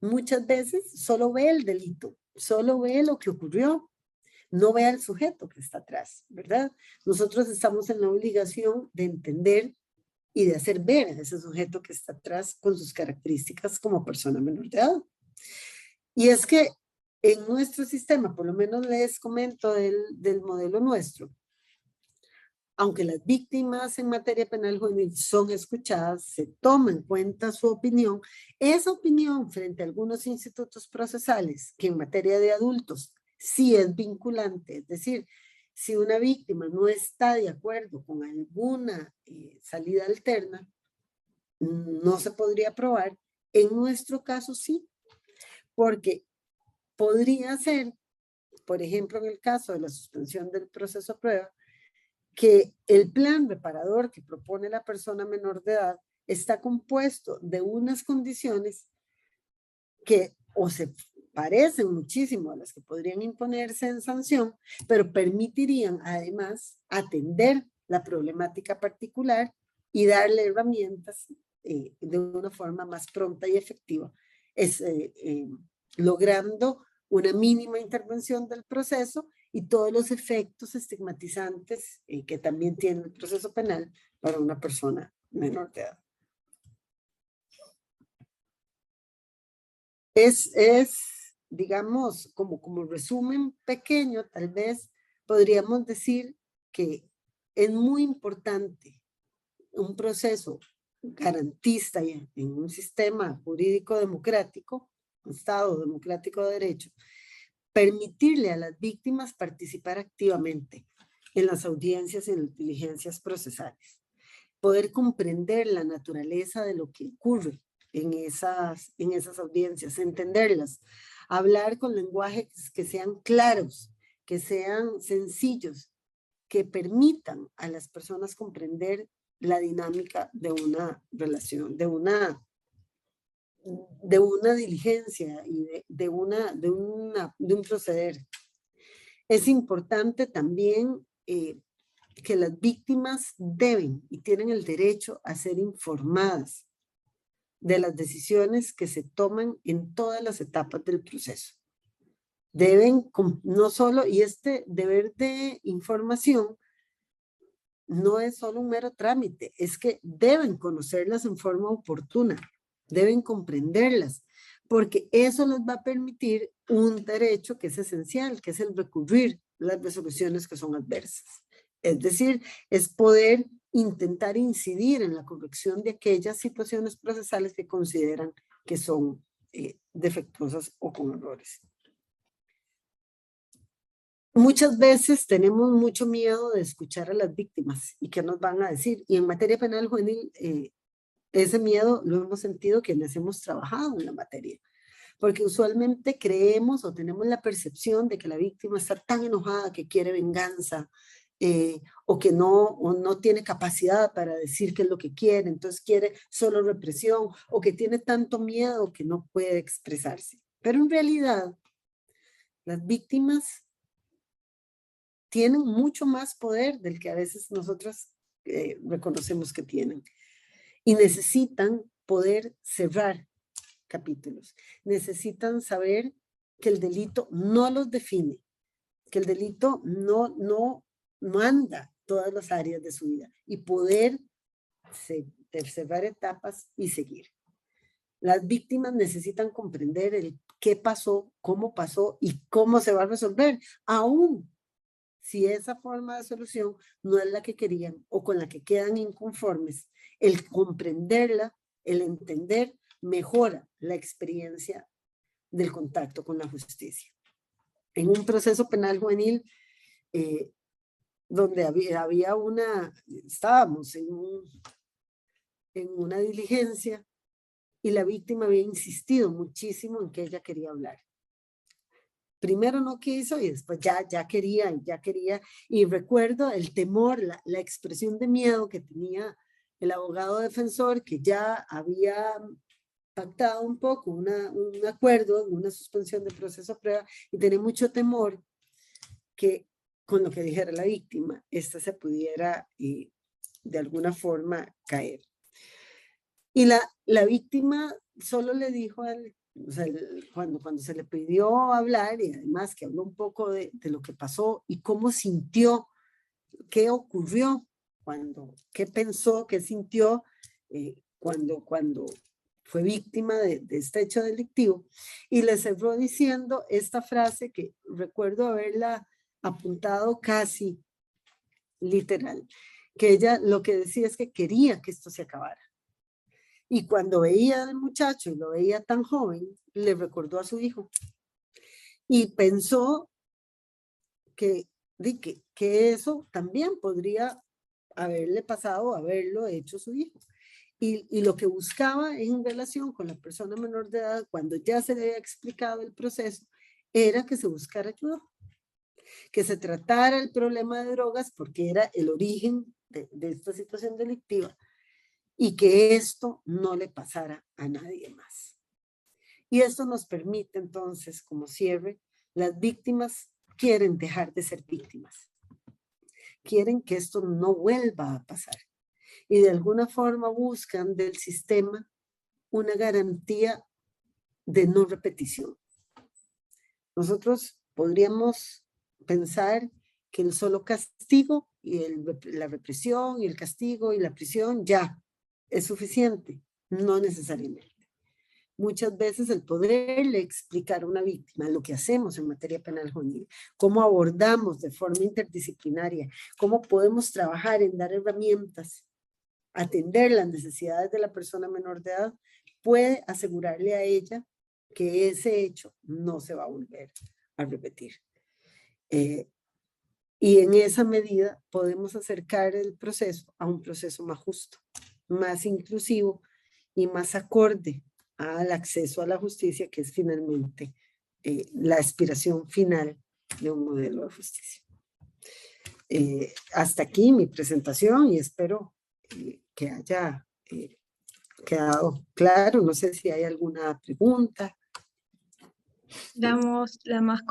muchas veces solo ve el delito, solo ve lo que ocurrió, no ve al sujeto que está atrás, ¿verdad? Nosotros estamos en la obligación de entender y de hacer ver a ese sujeto que está atrás con sus características como persona menor de edad. Y es que en nuestro sistema, por lo menos les comento del modelo nuestro, aunque las víctimas en materia penal juvenil son escuchadas, se toma en cuenta su opinión, esa opinión frente a algunos institutos procesales que en materia de adultos sí es vinculante, es decir, Si una víctima no está de acuerdo con alguna salida alterna, no se podría aprobar. En nuestro caso sí, porque podría ser, por ejemplo, en el caso de la suspensión del proceso a prueba, que el plan reparador que propone la persona menor de edad está compuesto de unas condiciones que o se parecen muchísimo a las que podrían imponerse en sanción, pero permitirían además atender la problemática particular y darle herramientas de una forma más pronta y efectiva, logrando una mínima intervención del proceso y todos los efectos estigmatizantes que también tiene el proceso penal para una persona menor de edad. Digamos, como resumen pequeño, tal vez podríamos decir que es muy importante un proceso garantista en un sistema jurídico democrático, un Estado democrático de derecho, permitirle a las víctimas participar activamente en las audiencias y en las diligencias procesales, poder comprender la naturaleza de lo que ocurre en esas audiencias, entenderlas, hablar con lenguajes que sean claros, que sean sencillos, que permitan a las personas comprender la dinámica de una relación, de una diligencia y de un proceder. Es importante también que las víctimas deben y tienen el derecho a ser informadas de las decisiones que se toman en todas las etapas del proceso. Deben, no solo, y este deber de información no es solo un mero trámite, es que deben conocerlas en forma oportuna, deben comprenderlas, porque eso les va a permitir un derecho que es esencial, que es el recurrir las resoluciones que son adversas. Es decir, es poder intentar incidir en la corrección de aquellas situaciones procesales que consideran que son defectuosas o con errores. Muchas veces tenemos mucho miedo de escuchar a las víctimas y qué nos van a decir. Y en materia penal juvenil, ese miedo lo hemos sentido quienes hemos trabajado en la materia. Porque usualmente creemos o tenemos la percepción de que la víctima está tan enojada que quiere venganza, o que no tiene capacidad para decir qué es lo que quiere, entonces quiere solo represión, o que tiene tanto miedo que no puede expresarse. Pero en realidad, las víctimas tienen mucho más poder del que a veces nosotros reconocemos que tienen. Y necesitan poder cerrar capítulos. Necesitan saber que el delito no los define, que el delito no manda todas las áreas de su vida y poder cerrar etapas y seguir. Las víctimas necesitan comprender el qué pasó, cómo pasó y cómo se va a resolver, aún si esa forma de solución no es la que querían o con la que quedan inconformes. El comprenderla, el entender, mejora la experiencia del contacto con la justicia. En un proceso penal juvenil, donde estábamos en una diligencia y la víctima había insistido muchísimo en que ella quería hablar. Primero no quiso y después ya quería. Y recuerdo el temor, la expresión de miedo que tenía el abogado defensor, que ya había pactado un poco un acuerdo, una suspensión de proceso a prueba, y tenía mucho temor que con lo que dijera la víctima, esta se pudiera de alguna forma caer. Y la víctima solo le dijo o sea, cuando se le pidió hablar, y además que habló un poco de lo que pasó y cómo sintió, qué ocurrió, qué pensó, qué sintió cuando fue víctima de este hecho delictivo, y le cerró diciendo esta frase que recuerdo haberla apuntado casi literal, que ella lo que decía es que quería que esto se acabara. Y cuando veía al muchacho y lo veía tan joven, le recordó a su hijo. Y pensó que que eso también podría haberle pasado, haberlo hecho su hijo. Y lo que buscaba en relación con la persona menor de edad, cuando ya se le había explicado el proceso, era que se buscara ayuda, que se tratara el problema de drogas porque era el origen de esta situación delictiva y que esto no le pasara a nadie más. Y esto nos permite entonces, como cierre, las víctimas quieren dejar de ser víctimas. Quieren que esto no vuelva a pasar. Y de alguna forma buscan del sistema una garantía de no repetición. Nosotros podríamos pensar que el solo castigo y la represión y el castigo y la prisión ya es suficiente. No necesariamente. Muchas veces el poderle explicar a una víctima lo que hacemos en materia penal juvenil, cómo abordamos de forma interdisciplinaria, cómo podemos trabajar en dar herramientas, atender las necesidades de la persona menor de edad, puede asegurarle a ella que ese hecho no se va a volver a repetir. Y en esa medida podemos acercar el proceso a un proceso más justo, más inclusivo y más acorde al acceso a la justicia, que es finalmente la aspiración final de un modelo de justicia. Hasta aquí mi presentación y espero que haya quedado claro. No sé si hay alguna pregunta. Damos el más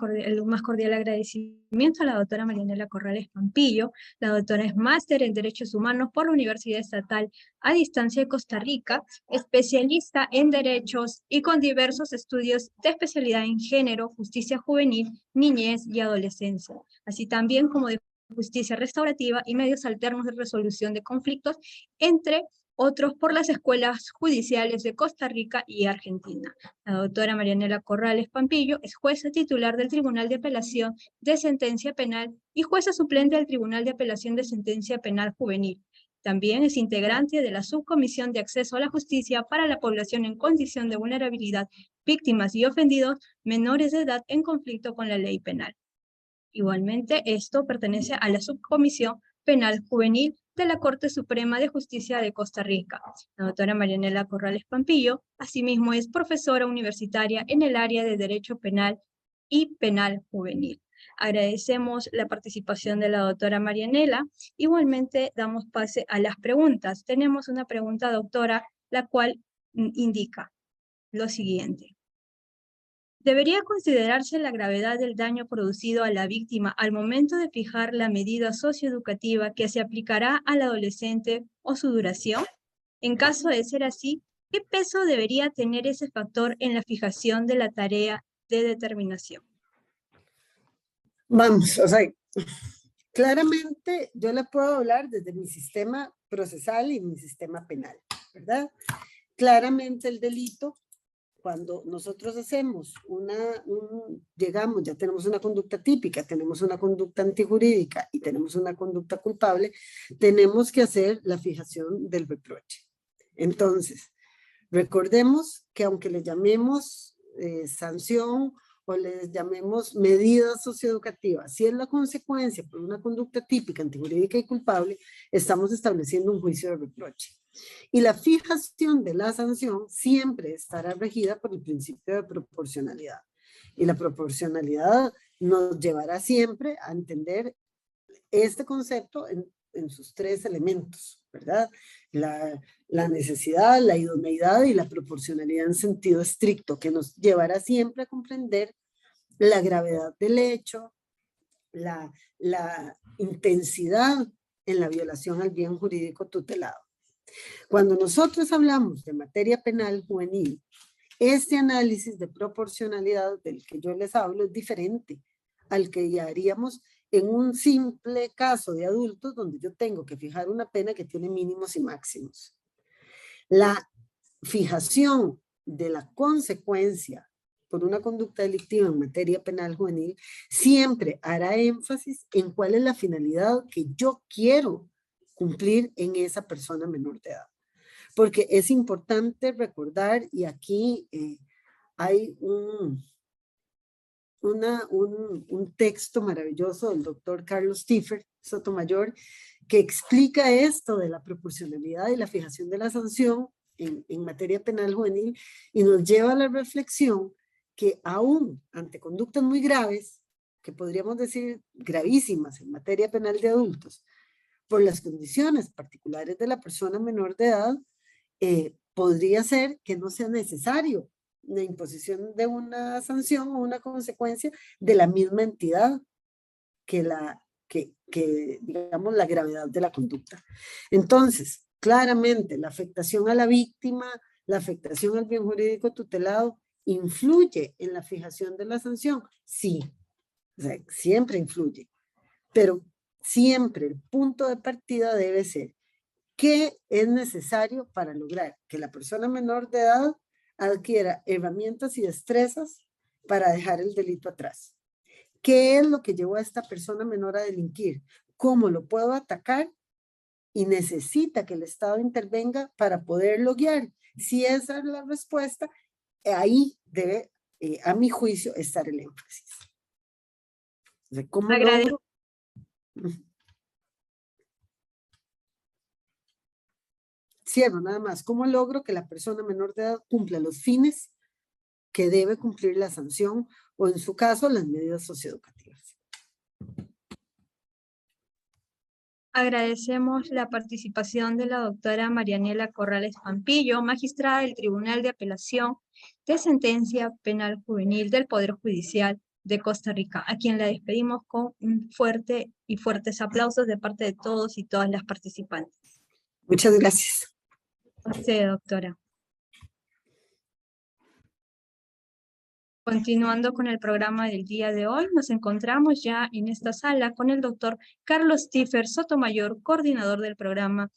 cordial agradecimiento a la doctora Marianela Corrales Pampillo. La doctora es máster en Derechos Humanos por la Universidad Estatal a Distancia de Costa Rica, especialista en Derechos y con diversos estudios de especialidad en género, justicia juvenil, niñez y adolescencia, así también como de justicia restaurativa y medios alternos de resolución de conflictos, entre otros por las escuelas judiciales de Costa Rica y Argentina. La doctora Marianela Corrales Pampillo es jueza titular del Tribunal de Apelación de Sentencia Penal y jueza suplente del Tribunal de Apelación de Sentencia Penal Juvenil. También es integrante de la Subcomisión de Acceso a la Justicia para la Población en Condición de Vulnerabilidad, Víctimas y Ofendidos Menores de Edad en Conflicto con la Ley Penal. Igualmente, esto pertenece a la Subcomisión Penal Juvenil de la Corte Suprema de Justicia de Costa Rica. La doctora Marianela Corrales Pampillo, asimismo, es profesora universitaria en el área de Derecho Penal y Penal Juvenil. Agradecemos la participación de la doctora Marianela. Igualmente, damos pase a las preguntas. Tenemos una pregunta, doctora, la cual indica lo siguiente. ¿Debería considerarse la gravedad del daño producido a la víctima al momento de fijar la medida socioeducativa que se aplicará al adolescente o su duración? En caso de ser así, ¿qué peso debería tener ese factor en la fijación de la tarea de determinación? Vamos, o sea, claramente yo le puedo hablar desde mi sistema procesal y mi sistema penal, ¿verdad? Claramente el delito, cuando nosotros hacemos llegamos, ya tenemos una conducta típica, tenemos una conducta antijurídica y tenemos una conducta culpable, tenemos que hacer la fijación del reproche. Entonces, recordemos que aunque le llamemos sanción o les llamemos medidas socioeducativas, si es la consecuencia por una conducta típica, antijurídica y culpable, estamos estableciendo un juicio de reproche. Y la fijación de la sanción siempre estará regida por el principio de proporcionalidad. Y la proporcionalidad nos llevará siempre a entender este concepto en sus tres elementos, ¿verdad? La necesidad, la idoneidad y la proporcionalidad en sentido estricto, que nos llevará siempre a comprender la gravedad del hecho, la intensidad en la violación al bien jurídico tutelado. Cuando nosotros hablamos de materia penal juvenil, este análisis de proporcionalidad del que yo les hablo es diferente al que ya haríamos en un simple caso de adultos donde yo tengo que fijar una pena que tiene mínimos y máximos. La fijación de la consecuencia por una conducta delictiva en materia penal juvenil siempre hará énfasis en cuál es la finalidad que yo quiero cumplir en esa persona menor de edad. Porque es importante recordar, y aquí hay un texto maravilloso del doctor Carlos Tiffer Sotomayor, que explica esto de la proporcionalidad y la fijación de la sanción en materia penal juvenil, y nos lleva a la reflexión que aún ante conductas muy graves, que podríamos decir gravísimas en materia penal de adultos, por las condiciones particulares de la persona menor de edad, podría ser que no sea necesario la imposición de una sanción o una consecuencia de la misma entidad que digamos, la gravedad de la conducta. Entonces, claramente, la afectación a la víctima, la afectación al bien jurídico tutelado, ¿influye en la fijación de la sanción? Sí, o sea, siempre influye, pero siempre el punto de partida debe ser ¿qué es necesario para lograr que la persona menor de edad adquiera herramientas y destrezas para dejar el delito atrás? ¿Qué es lo que llevó a esta persona menor a delinquir? ¿Cómo lo puedo atacar? Y necesita que el Estado intervenga para poderlo guiar. Si esa es la respuesta, ahí debe, a mi juicio, estar el énfasis. ¿Cómo logro? Cierro nada más. ¿Cómo logro que la persona menor de edad cumpla los fines que debe cumplir la sanción o, en su caso, las medidas socioeducativas? Agradecemos la participación de la doctora Marianela Corrales Pampillo, magistrada del Tribunal de Apelación de Sentencia Penal Juvenil del Poder Judicial de Costa Rica, a quien la despedimos con un fuertes aplausos de parte de todos y todas las participantes. Muchas gracias. A usted, doctora. Continuando con el programa del día de hoy, nos encontramos ya en esta sala con el doctor Carlos Tiffer Sotomayor, coordinador del programa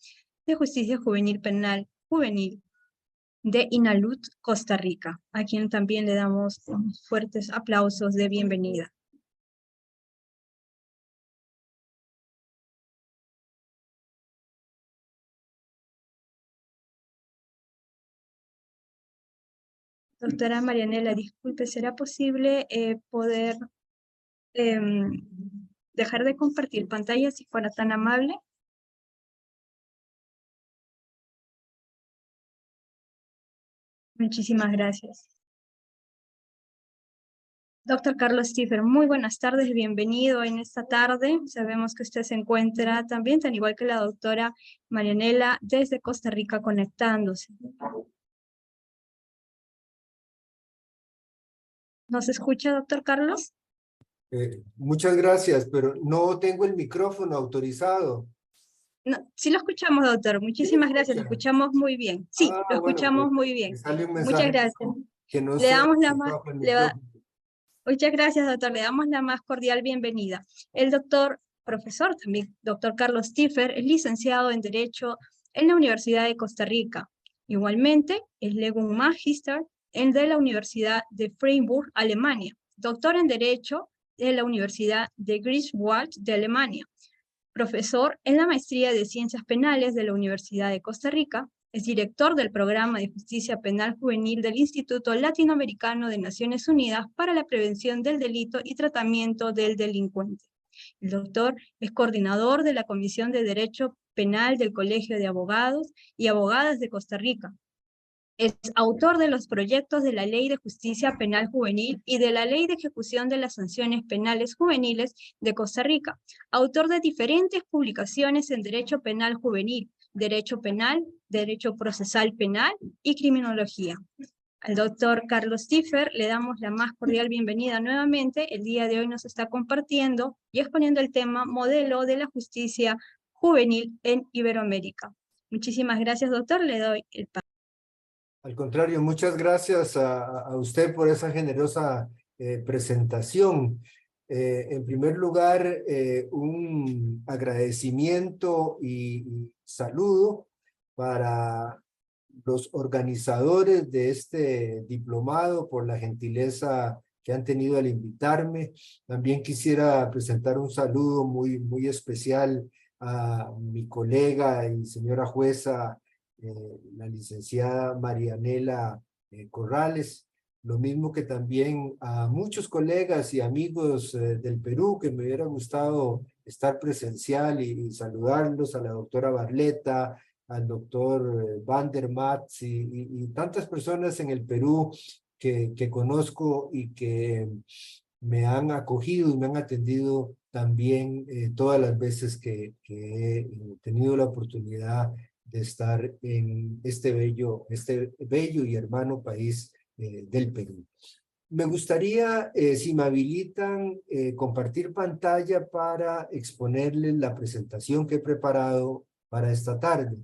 de Justicia Juvenil Penal Juvenil de INALUT, Costa Rica, a quien también le damos fuertes aplausos de bienvenida. Doctora Marianela, disculpe, ¿será posible poder dejar de compartir pantalla si fuera tan amable? Muchísimas gracias. Doctor Carlos Tiffer, muy buenas tardes, bienvenido en esta tarde. Sabemos que usted se encuentra también, tan igual que la doctora Marianela, desde Costa Rica conectándose. ¿Nos escucha, doctor Carlos? Muchas gracias, pero no tengo el micrófono autorizado. No, sí lo escuchamos, doctor. Muchísimas gracias, lo escuchamos muy bien. Sí, lo Bueno, escuchamos pues, muy me bien. sale un Muchas mensaje gracias. que no Le estoy damos la más, autorizado con el micrófono. muchas gracias, doctor. Le damos la más cordial bienvenida. El doctor, profesor también, doctor Carlos Tiffer, es licenciado en Derecho en la Universidad de Costa Rica. Igualmente, es Legum Magister de la Universidad de Freiburg, Alemania. Doctor en Derecho de la Universidad de Greifswald de Alemania. Profesor en la Maestría de Ciencias Penales de la Universidad de Costa Rica. Es director del Programa de Justicia Penal Juvenil del Instituto Latinoamericano de Naciones Unidas para la Prevención del Delito y Tratamiento del Delincuente. El doctor es coordinador de la Comisión de Derecho Penal del Colegio de Abogados y Abogadas de Costa Rica. Es autor de los proyectos de la Ley de Justicia Penal Juvenil y de la Ley de Ejecución de las Sanciones Penales Juveniles de Costa Rica. Autor de diferentes publicaciones en Derecho Penal Juvenil, Derecho Penal, Derecho Procesal Penal y Criminología. Al doctor Carlos Tiffer le damos la más cordial bienvenida nuevamente. El día de hoy nos está compartiendo y exponiendo el tema Modelo de la Justicia Juvenil en Iberoamérica. Muchísimas gracias, doctor. Le doy el paso. Al contrario, muchas gracias a usted por esa generosa presentación. En primer lugar, un agradecimiento y saludo para los organizadores de este diplomado por la gentileza que han tenido al invitarme. También quisiera presentar un saludo muy especial a mi colega y señora jueza, la licenciada Marianela Corrales, lo mismo que también a muchos colegas y amigos del Perú que me hubiera gustado estar presencial y saludarlos, a la doctora Barleta, al doctor Van der Matz y tantas personas en el Perú que conozco y que me han acogido y me han atendido también todas las veces que he tenido la oportunidad de estar en este bello y hermano país del Perú. Me gustaría, si me habilitan, compartir pantalla para exponerles la presentación que he preparado para esta tarde.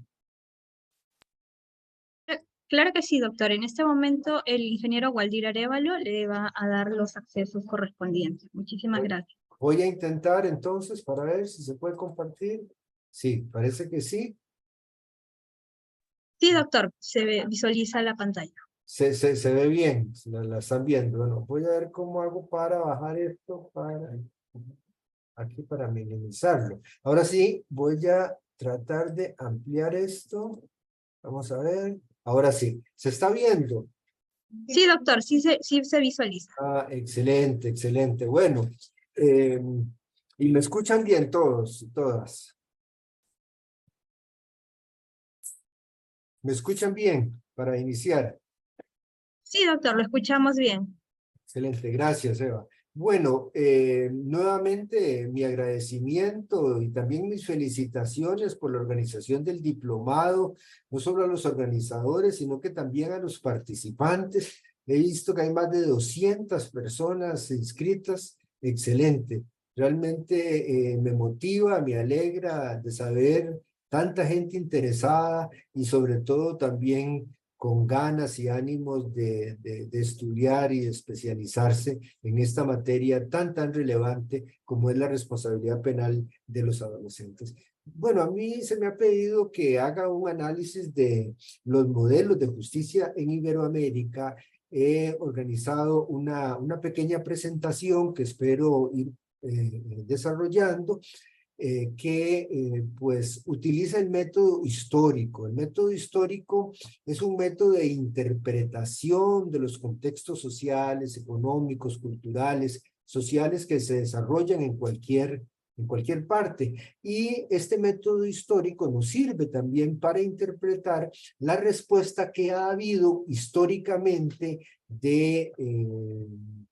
Claro que sí, doctor. En este momento el ingeniero Waldir Arévalo le va a dar los accesos correspondientes. Muchísimas gracias. Voy a intentar entonces para ver si se puede compartir. Sí, parece que sí. Sí, doctor, visualiza la pantalla. Se ve bien, la están viendo. Bueno, voy a ver cómo hago para bajar esto aquí para minimizarlo. Ahora sí, voy a tratar de ampliar esto. Vamos a ver. Ahora sí, ¿se está viendo? Sí, doctor, sí se visualiza. Ah, excelente, excelente. Bueno, y me escuchan bien todos y todas. ¿Me escuchan bien para iniciar? Sí, doctor, lo escuchamos bien. Excelente, gracias, Eva. Bueno, nuevamente mi agradecimiento y también mis felicitaciones por la organización del diplomado, no solo a los organizadores, sino que también a los participantes. He visto que hay más de 200 personas inscritas. Excelente. Realmente me motiva, me alegra de saber tanta gente interesada y sobre todo también con ganas y ánimos de estudiar y de especializarse en esta materia tan relevante como es la responsabilidad penal de los adolescentes. Bueno, a mí se me ha pedido que haga un análisis de los modelos de justicia en Iberoamérica. He organizado una pequeña presentación que espero ir desarrollando, que pues utiliza el método histórico. El método histórico es un método de interpretación de los contextos sociales, económicos, culturales, sociales que se desarrollan en cualquier parte. Y este método histórico nos sirve también para interpretar la respuesta que ha habido históricamente de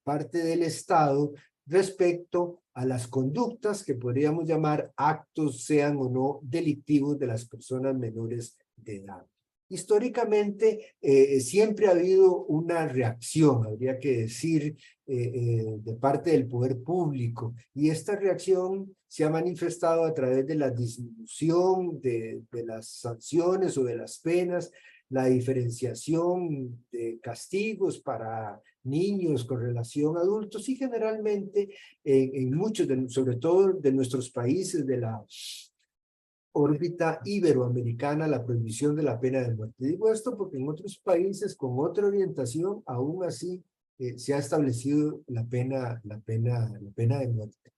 parte del Estado respecto a las conductas que podríamos llamar actos, sean o no delictivos, de las personas menores de edad. Históricamente siempre ha habido una reacción, habría que decir, de parte del poder público, y esta reacción se ha manifestado a través de la disminución de las sanciones o de las penas, la diferenciación de castigos para niños con relación a adultos y generalmente en muchos, sobre todo de nuestros países de la órbita iberoamericana, la prohibición de la pena de muerte. Digo esto porque en otros países con otra orientación, aún así se ha establecido la pena de muerte.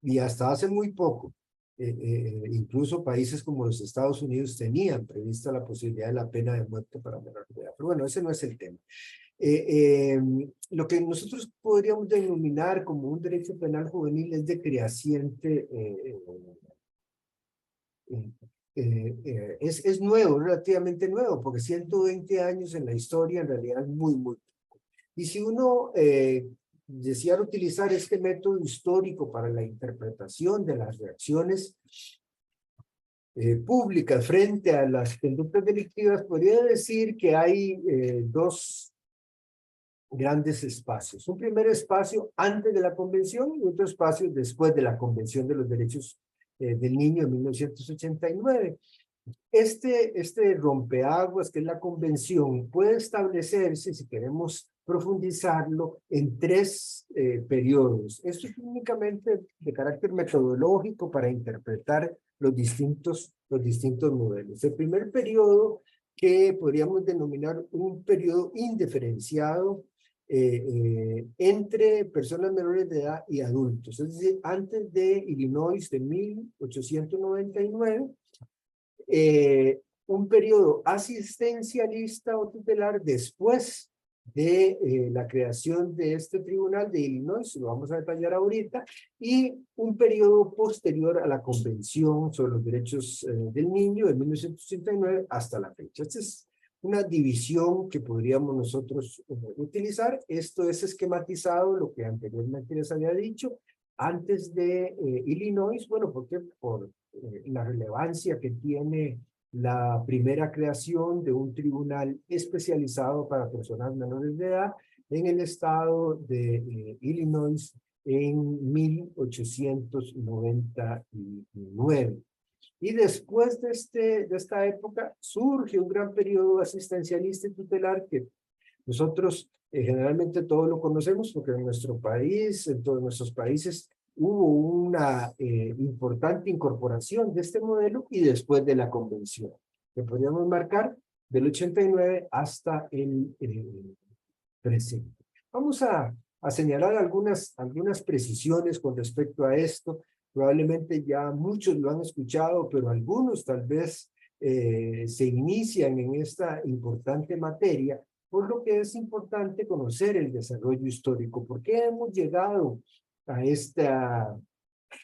Y hasta hace muy poco, incluso países como los Estados Unidos tenían prevista la posibilidad de la pena de muerte para menores de edad. Pero bueno, ese no es el tema. Lo que nosotros podríamos denominar como un derecho penal juvenil es decreciente, es nuevo, relativamente nuevo, porque 120 años en la historia en realidad es muy poco. Y si uno deseara utilizar este método histórico para la interpretación de las reacciones públicas frente a las conductas delictivas, podría decir que hay dos grandes espacios. Un primer espacio antes de la convención y otro espacio después de la Convención de los Derechos del Niño de 1989. Este rompeaguas, que es la convención, puede establecerse, si queremos profundizarlo, en tres periodos. Esto es únicamente de carácter metodológico para interpretar los distintos modelos. El primer periodo, que podríamos denominar un periodo indiferenciado entre personas menores de edad y adultos, es decir, antes de Illinois de 1899, un periodo asistencialista o tutelar después de la creación de este tribunal de Illinois, lo vamos a detallar ahorita, y un periodo posterior a la Convención sobre los Derechos del Niño de 1989 hasta la fecha. Esta es una división que podríamos nosotros utilizar. Esto es esquematizado, lo que anteriormente les había dicho, antes de Illinois, bueno, porque por la relevancia que tiene la primera creación de un tribunal especializado para personas menores de edad en el estado de Illinois en 1899. Y después de esta época surge un gran periodo asistencialista y tutelar que nosotros generalmente todos lo conocemos porque en nuestro país, en todos nuestros países, hubo una importante incorporación de este modelo y después de la convención, que podríamos marcar del 89 hasta el presente. Vamos a señalar algunas precisiones con respecto a esto. Probablemente ya muchos lo han escuchado, pero algunos tal vez se inician en esta importante materia, por lo que es importante conocer el desarrollo histórico. ¿Por qué hemos llegado a esta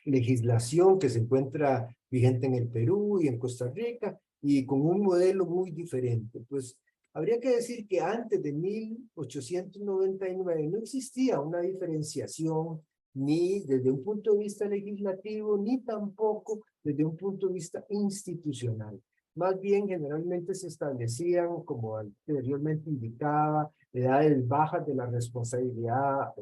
legislación que se encuentra vigente en el Perú y en Costa Rica y con un modelo muy diferente? Pues habría que decir que antes de 1899 no existía una diferenciación ni desde un punto de vista legislativo, ni tampoco desde un punto de vista institucional. Más bien, generalmente se establecían, como anteriormente indicaba, edades bajas de la responsabilidad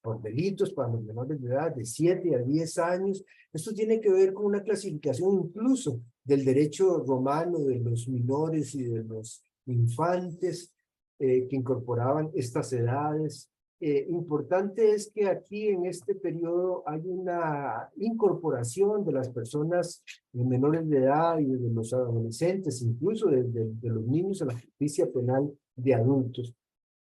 por delitos para los menores de edad de 7 a 10 años. Esto tiene que ver con una clasificación incluso del derecho romano de los menores y de los infantes que incorporaban estas edades. Importante es que aquí en este periodo hay una incorporación de las personas menores de edad y de los adolescentes, incluso de los niños a la justicia penal de adultos.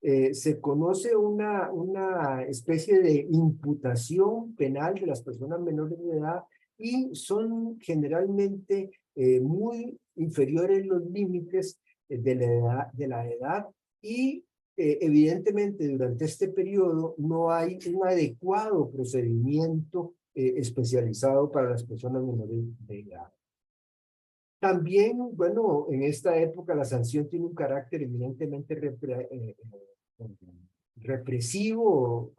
Se conoce una especie de imputación penal de las personas menores de edad y son generalmente muy inferiores los límites de la edad y evidentemente durante este periodo no hay un adecuado procedimiento especializado para las personas menores de edad. También, bueno, en esta época la sanción tiene un carácter eminentemente represivo,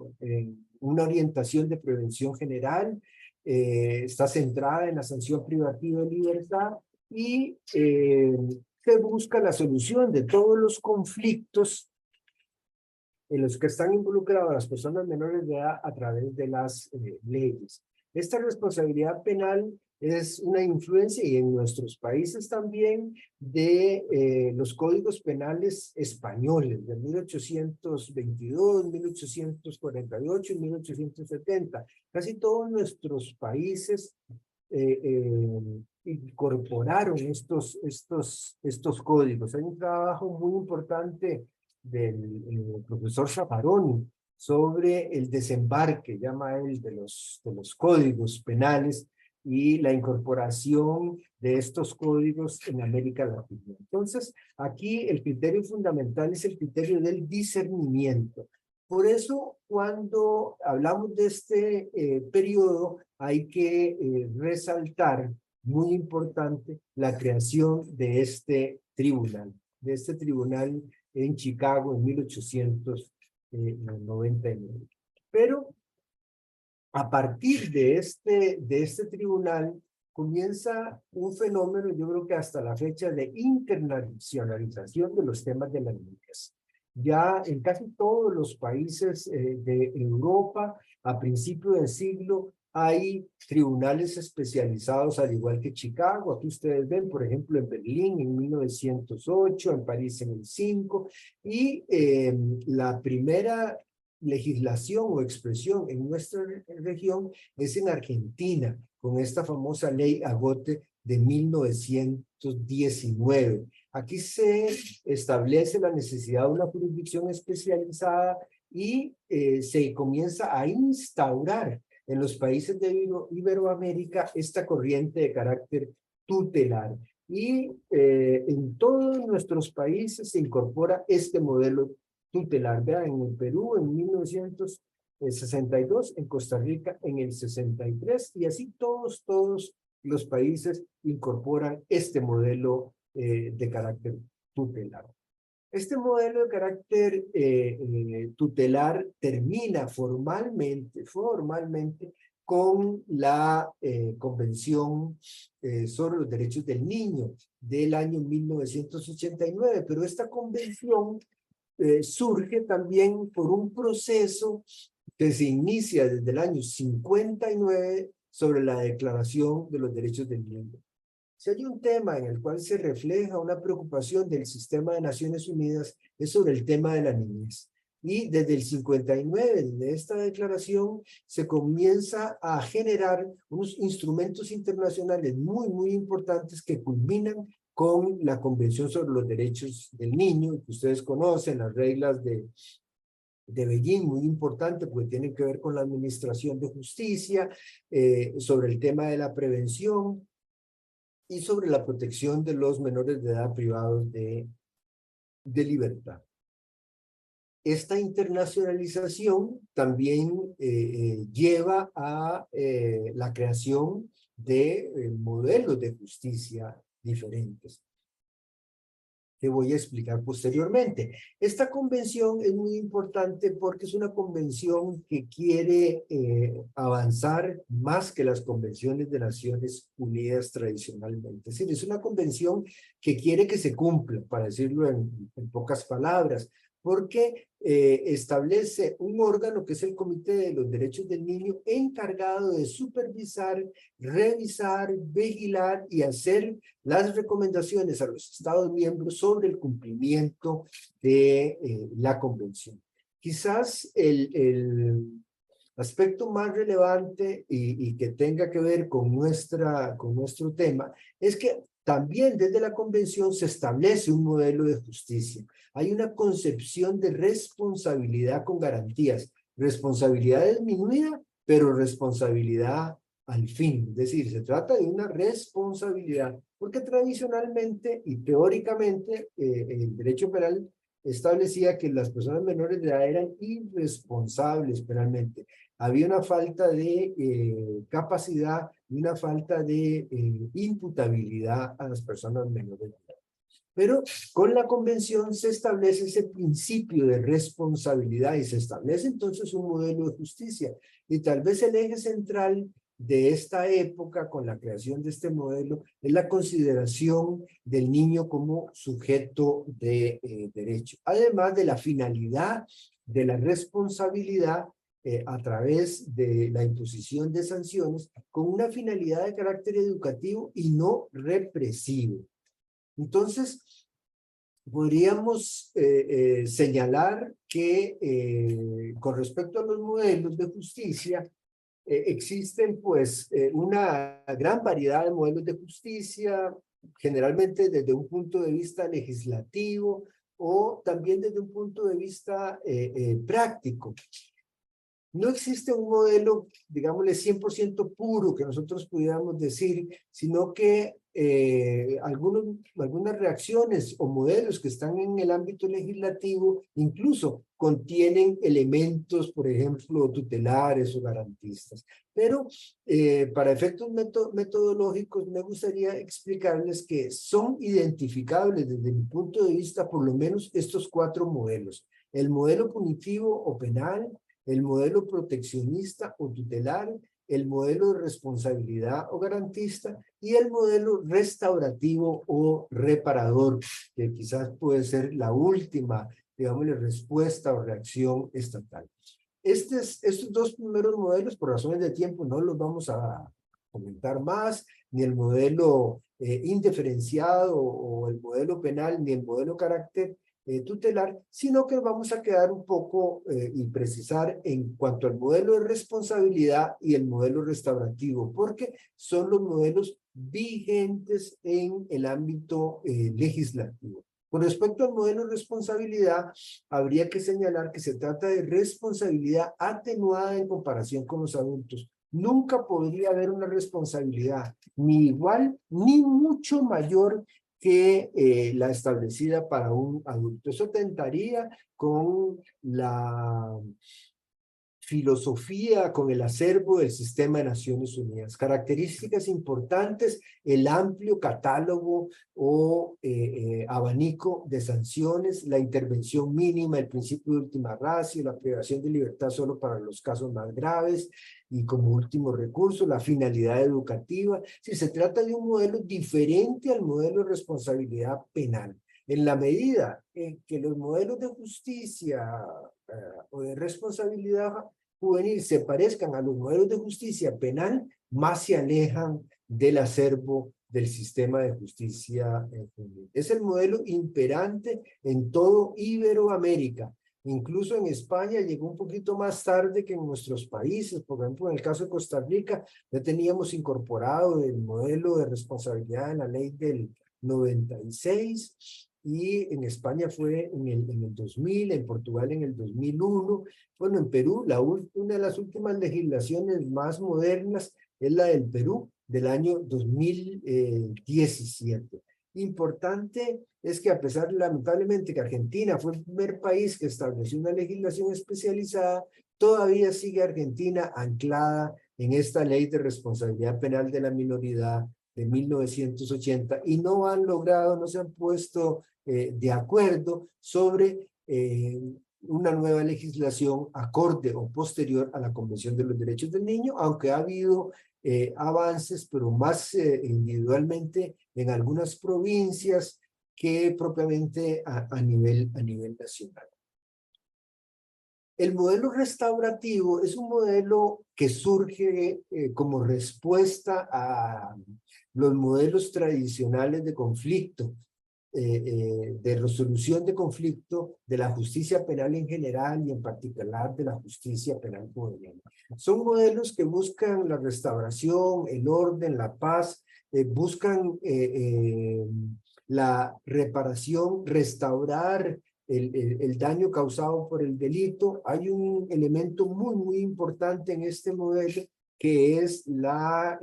una orientación de prevención general, está centrada en la sanción privativa de libertad y se busca la solución de todos los conflictos en los que están involucradas las personas menores de edad a través de las leyes. Esta responsabilidad penal es una influencia, y en nuestros países también, de los códigos penales españoles de 1822, 1848 y 1870. Casi todos nuestros países incorporaron estos códigos. Hay un trabajo muy importante del profesor Zaffaroni sobre el desembarque, llama él, de los códigos penales y la incorporación de estos códigos en América Latina. Entonces, aquí el criterio fundamental es el criterio del discernimiento. Por eso, cuando hablamos de este periodo, hay que resaltar, muy importante, la creación de este tribunal en Chicago en 1899. Pero a partir de este tribunal comienza un fenómeno, yo creo que hasta la fecha, de internacionalización de los temas de las niñas. Ya en casi todos los países de Europa, a principios del siglo, hay tribunales especializados, al igual que Chicago. Aquí ustedes ven, por ejemplo, en Berlín en 1908, en París en el 5, y la primera legislación o expresión en nuestra región es en Argentina, con esta famosa ley Agote de 1919. Aquí se establece la necesidad de una jurisdicción especializada y se comienza a instaurar en los países de Iberoamérica esta corriente de carácter tutelar. Y en todos nuestros países se incorpora este modelo tutelar. Vean, en el Perú en 1962, en Costa Rica en el 63, y así todos los países incorporan este modelo de carácter tutelar. Este modelo de carácter tutelar termina formalmente con la Convención sobre los Derechos del Niño del año 1989, pero esta convención surge también por un proceso que se inicia desde el año 59 sobre la Declaración de los Derechos del Niño. Si hay un tema en el cual se refleja una preocupación del sistema de Naciones Unidas, es sobre el tema de la niñez. Y desde el 59, desde esta declaración, se comienza a generar unos instrumentos internacionales muy importantes que culminan con la Convención sobre los Derechos del Niño, que ustedes conocen, las reglas de Beijing, muy importante porque tienen que ver con la administración de justicia, sobre el tema de la prevención y sobre la protección de los menores de edad privados de libertad. Esta internacionalización también lleva a la creación de modelos de justicia diferentes, que voy a explicar posteriormente. Esta convención es muy importante porque es una convención que quiere avanzar más que las convenciones de Naciones Unidas tradicionalmente. Es decir, es una convención que quiere que se cumpla, para decirlo en pocas palabras, porque establece un órgano que es el Comité de los Derechos del Niño encargado de supervisar, revisar, vigilar y hacer las recomendaciones a los Estados miembros sobre el cumplimiento de la Convención. Quizás el aspecto más relevante y que tenga que ver con nuestro tema es que también desde la Convención se establece un modelo de justicia. Hay una concepción de responsabilidad con garantías. Responsabilidad disminuida, pero responsabilidad al fin. Es decir, se trata de una responsabilidad, porque tradicionalmente y teóricamente el derecho penal establecía que las personas menores de edad eran irresponsables penalmente. Había una falta de capacidad y una falta de imputabilidad a las personas menores de edad. Pero con la convención se establece ese principio de responsabilidad y se establece entonces un modelo de justicia. Y tal vez el eje central de esta época con la creación de este modelo es la consideración del niño como sujeto de derecho. Además de la finalidad de la responsabilidad a través de la imposición de sanciones con una finalidad de carácter educativo y no represivo. Entonces, podríamos señalar que con respecto a los modelos de justicia, existen pues una gran variedad de modelos de justicia, generalmente desde un punto de vista legislativo o también desde un punto de vista práctico. No existe un modelo, digámosle, 100% puro que nosotros pudiéramos decir, sino que algunas reacciones o modelos que están en el ámbito legislativo incluso contienen elementos, por ejemplo, tutelares o garantistas. Pero para efectos metodológicos me gustaría explicarles que son identificables desde mi punto de vista por lo menos estos 4 modelos. El modelo punitivo o penal, el modelo proteccionista o tutelar, el modelo de responsabilidad o garantista y el modelo restaurativo o reparador, que quizás puede ser la última, digamos, respuesta o reacción estatal. Estos 2 primeros modelos, por razones de tiempo, no los vamos a comentar más, ni el modelo indiferenciado o el modelo penal, ni el modelo carácter tutelar, sino que vamos a quedar un poco y precisar en cuanto al modelo de responsabilidad y el modelo restaurativo, porque son los modelos vigentes en el ámbito legislativo. Con respecto al modelo de responsabilidad, habría que señalar que se trata de responsabilidad atenuada en comparación con los adultos. Nunca podría haber una responsabilidad ni igual ni mucho mayor que la establecida para un adulto. Eso tentaría con la filosofía, con el acervo del sistema de Naciones Unidas. Características importantes: el amplio catálogo o abanico de sanciones, la intervención mínima, el principio de última ratio, la privación de libertad solo para los casos más graves y como último recurso, la finalidad educativa. Si se trata de un modelo diferente al modelo de responsabilidad penal, en la medida en que los modelos de justicia o de responsabilidad juvenil se parezcan a los modelos de justicia penal, más se alejan del acervo del sistema de justicia juvenil. Es el modelo imperante en todo Iberoamérica. Incluso en España llegó un poquito más tarde que en nuestros países. Por ejemplo, en el caso de Costa Rica, ya teníamos incorporado el modelo de responsabilidad en la ley del 96, y en España fue en el 2000, en Portugal en el 2001. Bueno, en Perú, una de las últimas legislaciones más modernas es la del Perú, del año 2017. Importante es que, a pesar, lamentablemente, que Argentina fue el primer país que estableció una legislación especializada, todavía sigue Argentina anclada en esta ley de responsabilidad penal de la minoridad de 1980, y no han logrado, no se han puesto de acuerdo sobre una nueva legislación acorde o posterior a la Convención de los Derechos del Niño, aunque ha habido avances, pero más individualmente en algunas provincias que propiamente a nivel nacional. El modelo restaurativo es un modelo que surge como respuesta a los modelos tradicionales de conflicto, de resolución de conflicto de la justicia penal en general y en particular de la justicia penal juvenil. Son modelos que buscan la restauración, el orden, la paz, buscan la reparación, restaurar el daño causado por el delito. Hay un elemento muy importante en este modelo, que es la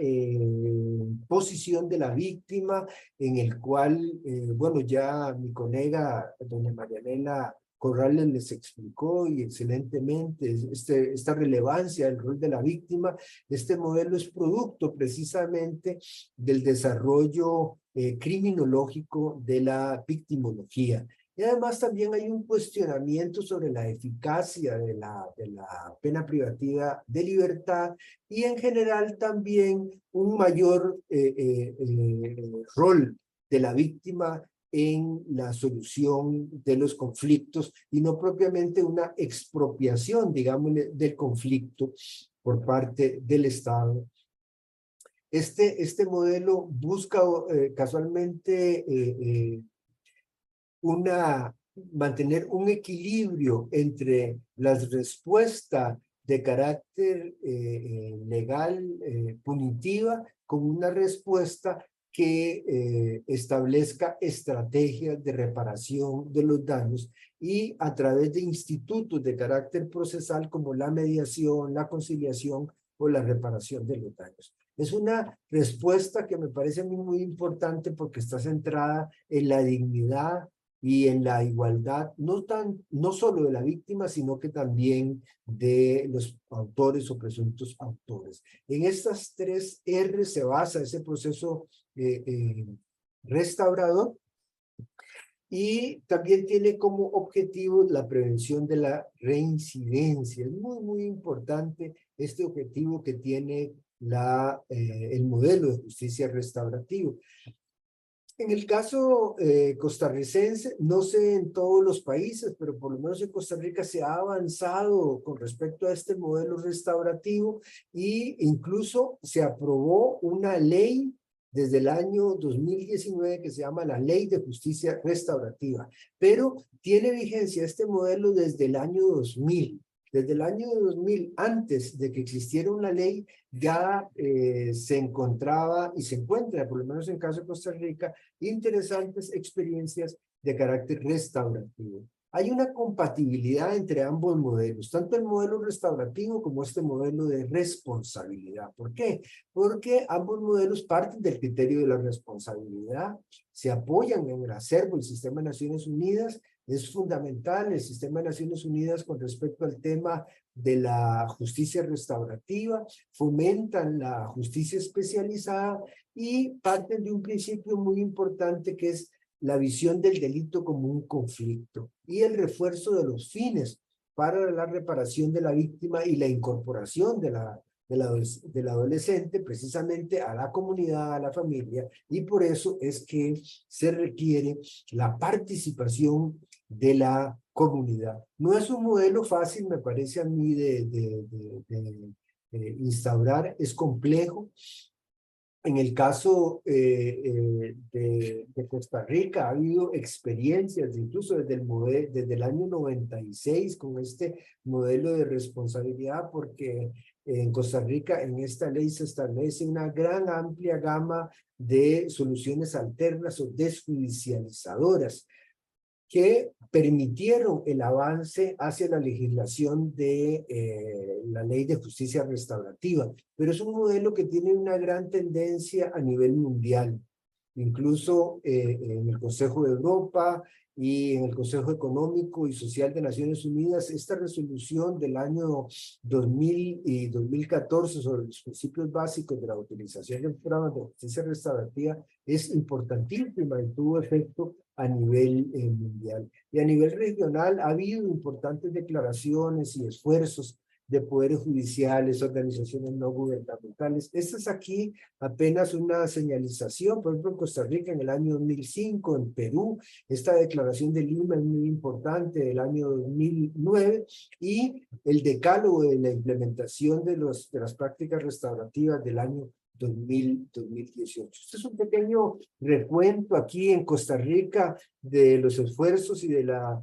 posición de la víctima, en el cual, bueno, ya mi colega, doña Marianela Corrales, les explicó y excelentemente esta relevancia del rol de la víctima. Este modelo es producto precisamente del desarrollo criminológico de la victimología. Y además también hay un cuestionamiento sobre la eficacia de la pena privativa de libertad, y en general también un mayor rol de la víctima en la solución de los conflictos, y no propiamente una expropiación, digamos, del conflicto por parte del Estado. Este modelo busca casualmente mantener un equilibrio entre las respuestas de carácter legal punitiva con una respuesta que establezca estrategias de reparación de los daños, y a través de institutos de carácter procesal como la mediación, la conciliación o la reparación de los daños. Es una respuesta que me parece a mí muy importante, porque está centrada en la dignidad y en la igualdad, no solo de la víctima, sino que también de los autores o presuntos autores. En estas tres R se basa ese proceso restaurador, y también tiene como objetivo la prevención de la reincidencia. Es muy importante este objetivo que tiene el modelo de justicia restaurativo. En el caso costarricense, no sé en todos los países, pero por lo menos en Costa Rica se ha avanzado con respecto a este modelo restaurativo, e incluso se aprobó una ley desde el año 2019 que se llama la Ley de Justicia Restaurativa, pero tiene vigencia este modelo desde el año 2000. Desde el año 2000, antes de que existiera una ley, ya se encontraba y se encuentra, por lo menos en el caso de Costa Rica, interesantes experiencias de carácter restaurativo. hay una compatibilidad entre ambos modelos, tanto el modelo restaurativo como este modelo de responsabilidad. ¿Por qué? Porque ambos modelos parten del criterio de la responsabilidad, se apoyan en el acervo del Sistema de Naciones Unidas. Es fundamental el Sistema de Naciones Unidas con respecto al tema de la justicia restaurativa, fomentan la justicia especializada y parten de un principio muy importante que es la visión del delito como un conflicto y el refuerzo de los fines para la reparación de la víctima y la incorporación del adolescente precisamente a la comunidad, a la familia, y por eso es que se requiere la participación de la comunidad. No es un modelo fácil, me parece a mí, de instaurar, es complejo. En el caso de Costa Rica ha habido experiencias, incluso desde el año 96 con este modelo de responsabilidad, porque en Costa Rica en esta ley se establece una gran amplia gama de soluciones alternas o desjudicializadoras que permitieron el avance hacia la legislación de la Ley de Justicia Restaurativa, pero es un modelo que tiene una gran tendencia a nivel mundial, incluso en el Consejo de Europa y en el Consejo Económico y Social de Naciones Unidas. Esta resolución del año 2000 y 2014 sobre los principios básicos de la utilización de programas de justicia restaurativa es importantísima y tuvo efecto a nivel mundial. Y a nivel regional ha habido importantes declaraciones y esfuerzos de poderes judiciales, organizaciones no gubernamentales. Esta es aquí apenas una señalización. Por ejemplo, en Costa Rica en el año 2005, en Perú, esta declaración de Lima es muy importante, del año 2009, y el decálogo de la implementación de las prácticas restaurativas del año 2018. Este es un pequeño recuento aquí en Costa Rica de los esfuerzos y de la,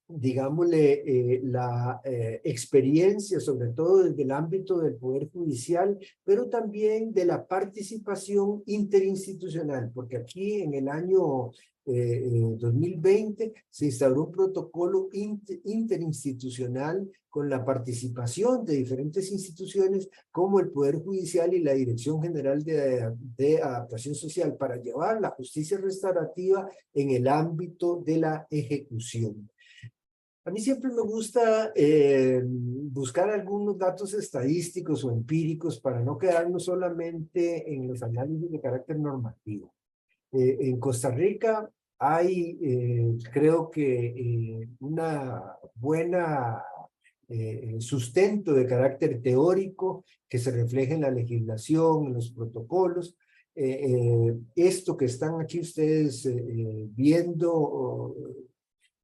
digámosle, la experiencia, sobre todo desde el ámbito del Poder Judicial, pero también de la participación interinstitucional, porque aquí en el año 2020 se instauró un protocolo interinstitucional con la participación de diferentes instituciones como el Poder Judicial y la Dirección General de Adaptación Social para llevar la justicia restaurativa en el ámbito de la ejecución. A mí siempre me gusta buscar algunos datos estadísticos o empíricos para no quedarnos solamente en los análisis de carácter normativo. En Costa Rica hay, creo que, una buena sustento de carácter teórico que se refleja en la legislación, en los protocolos. Esto que están aquí ustedes viendo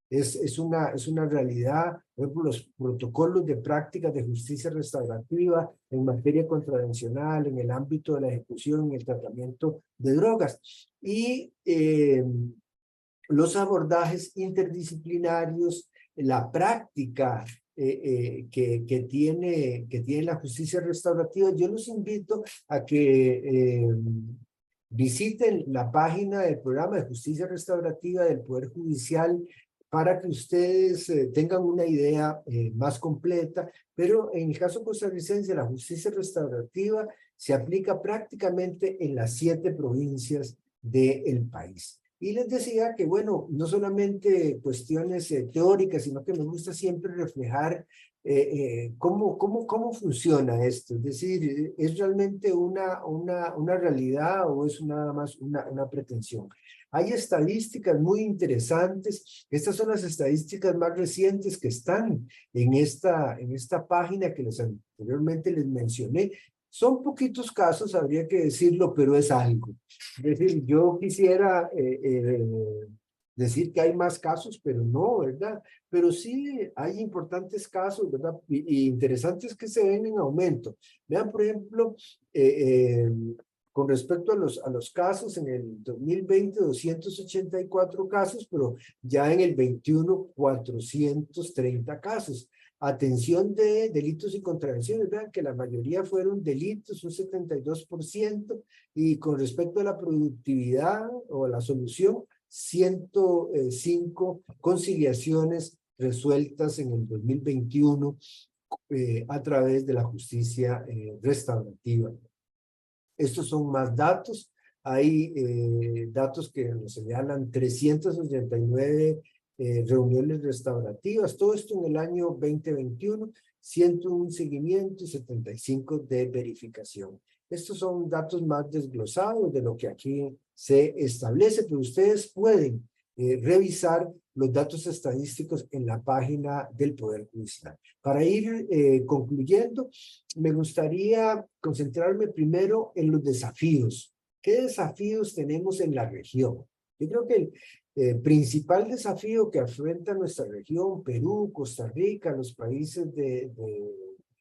es una realidad. Por ejemplo, los protocolos de prácticas de justicia restaurativa en materia contravencional, en el ámbito de la ejecución, en el tratamiento de drogas. Y los abordajes interdisciplinarios, la práctica que tiene la justicia restaurativa. Yo los invito a que visiten la página del programa de justicia restaurativa del Poder Judicial para que ustedes tengan una idea más completa, pero en el caso costarricense la justicia restaurativa se aplica prácticamente en las 7 provincias del país. Y les decía que, bueno, no solamente cuestiones teóricas, sino que me gusta siempre reflejar cómo funciona esto. Es decir, ¿es realmente una realidad o es nada más una pretensión? Hay estadísticas muy interesantes. Estas son las estadísticas más recientes que están en esta página que anteriormente les mencioné. Son poquitos casos, habría que decirlo, pero es algo. Es decir, yo quisiera decir que hay más casos, pero no, ¿verdad? Pero sí hay importantes casos, ¿verdad? Y interesantes que se ven en aumento. Vean, por ejemplo, con respecto a los casos, en el 2020, 284 casos, pero ya en el 21, 430 casos. Atención de delitos y contravenciones, vean que la mayoría fueron delitos, un 72%, y con respecto a la productividad o a la solución, 105 conciliaciones resueltas en el 2021 a través de la justicia restaurativa. Estos son más datos. Hay datos que nos señalan 389 reuniones restaurativas, todo esto en el año 2021, 101 seguimientos y 75 de verificación. Estos son datos más desglosados de lo que aquí se establece, pero ustedes pueden revisar los datos estadísticos en la página del Poder Judicial. Para ir concluyendo, me gustaría concentrarme primero en los desafíos. ¿Qué desafíos tenemos en la región? Yo creo que el principal desafío que afronta nuestra región, Perú, Costa Rica, los países de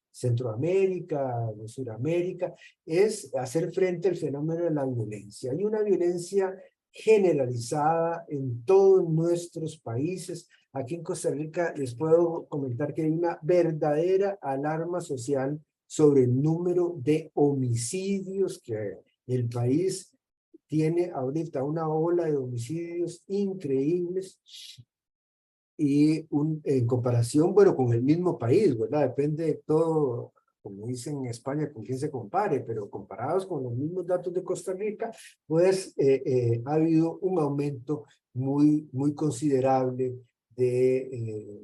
Centroamérica, de Sudamérica, es hacer frente al fenómeno de la violencia. Hay una violencia generalizada en todos nuestros países. Aquí en Costa Rica les puedo comentar que hay una verdadera alarma social sobre el número de homicidios que el país tiene ahorita, una ola de homicidios increíbles y en comparación, bueno, con el mismo país, ¿verdad? Depende de todo, como dicen en España, con quién se compare, pero comparados con los mismos datos de Costa Rica, pues ha habido un aumento muy considerable de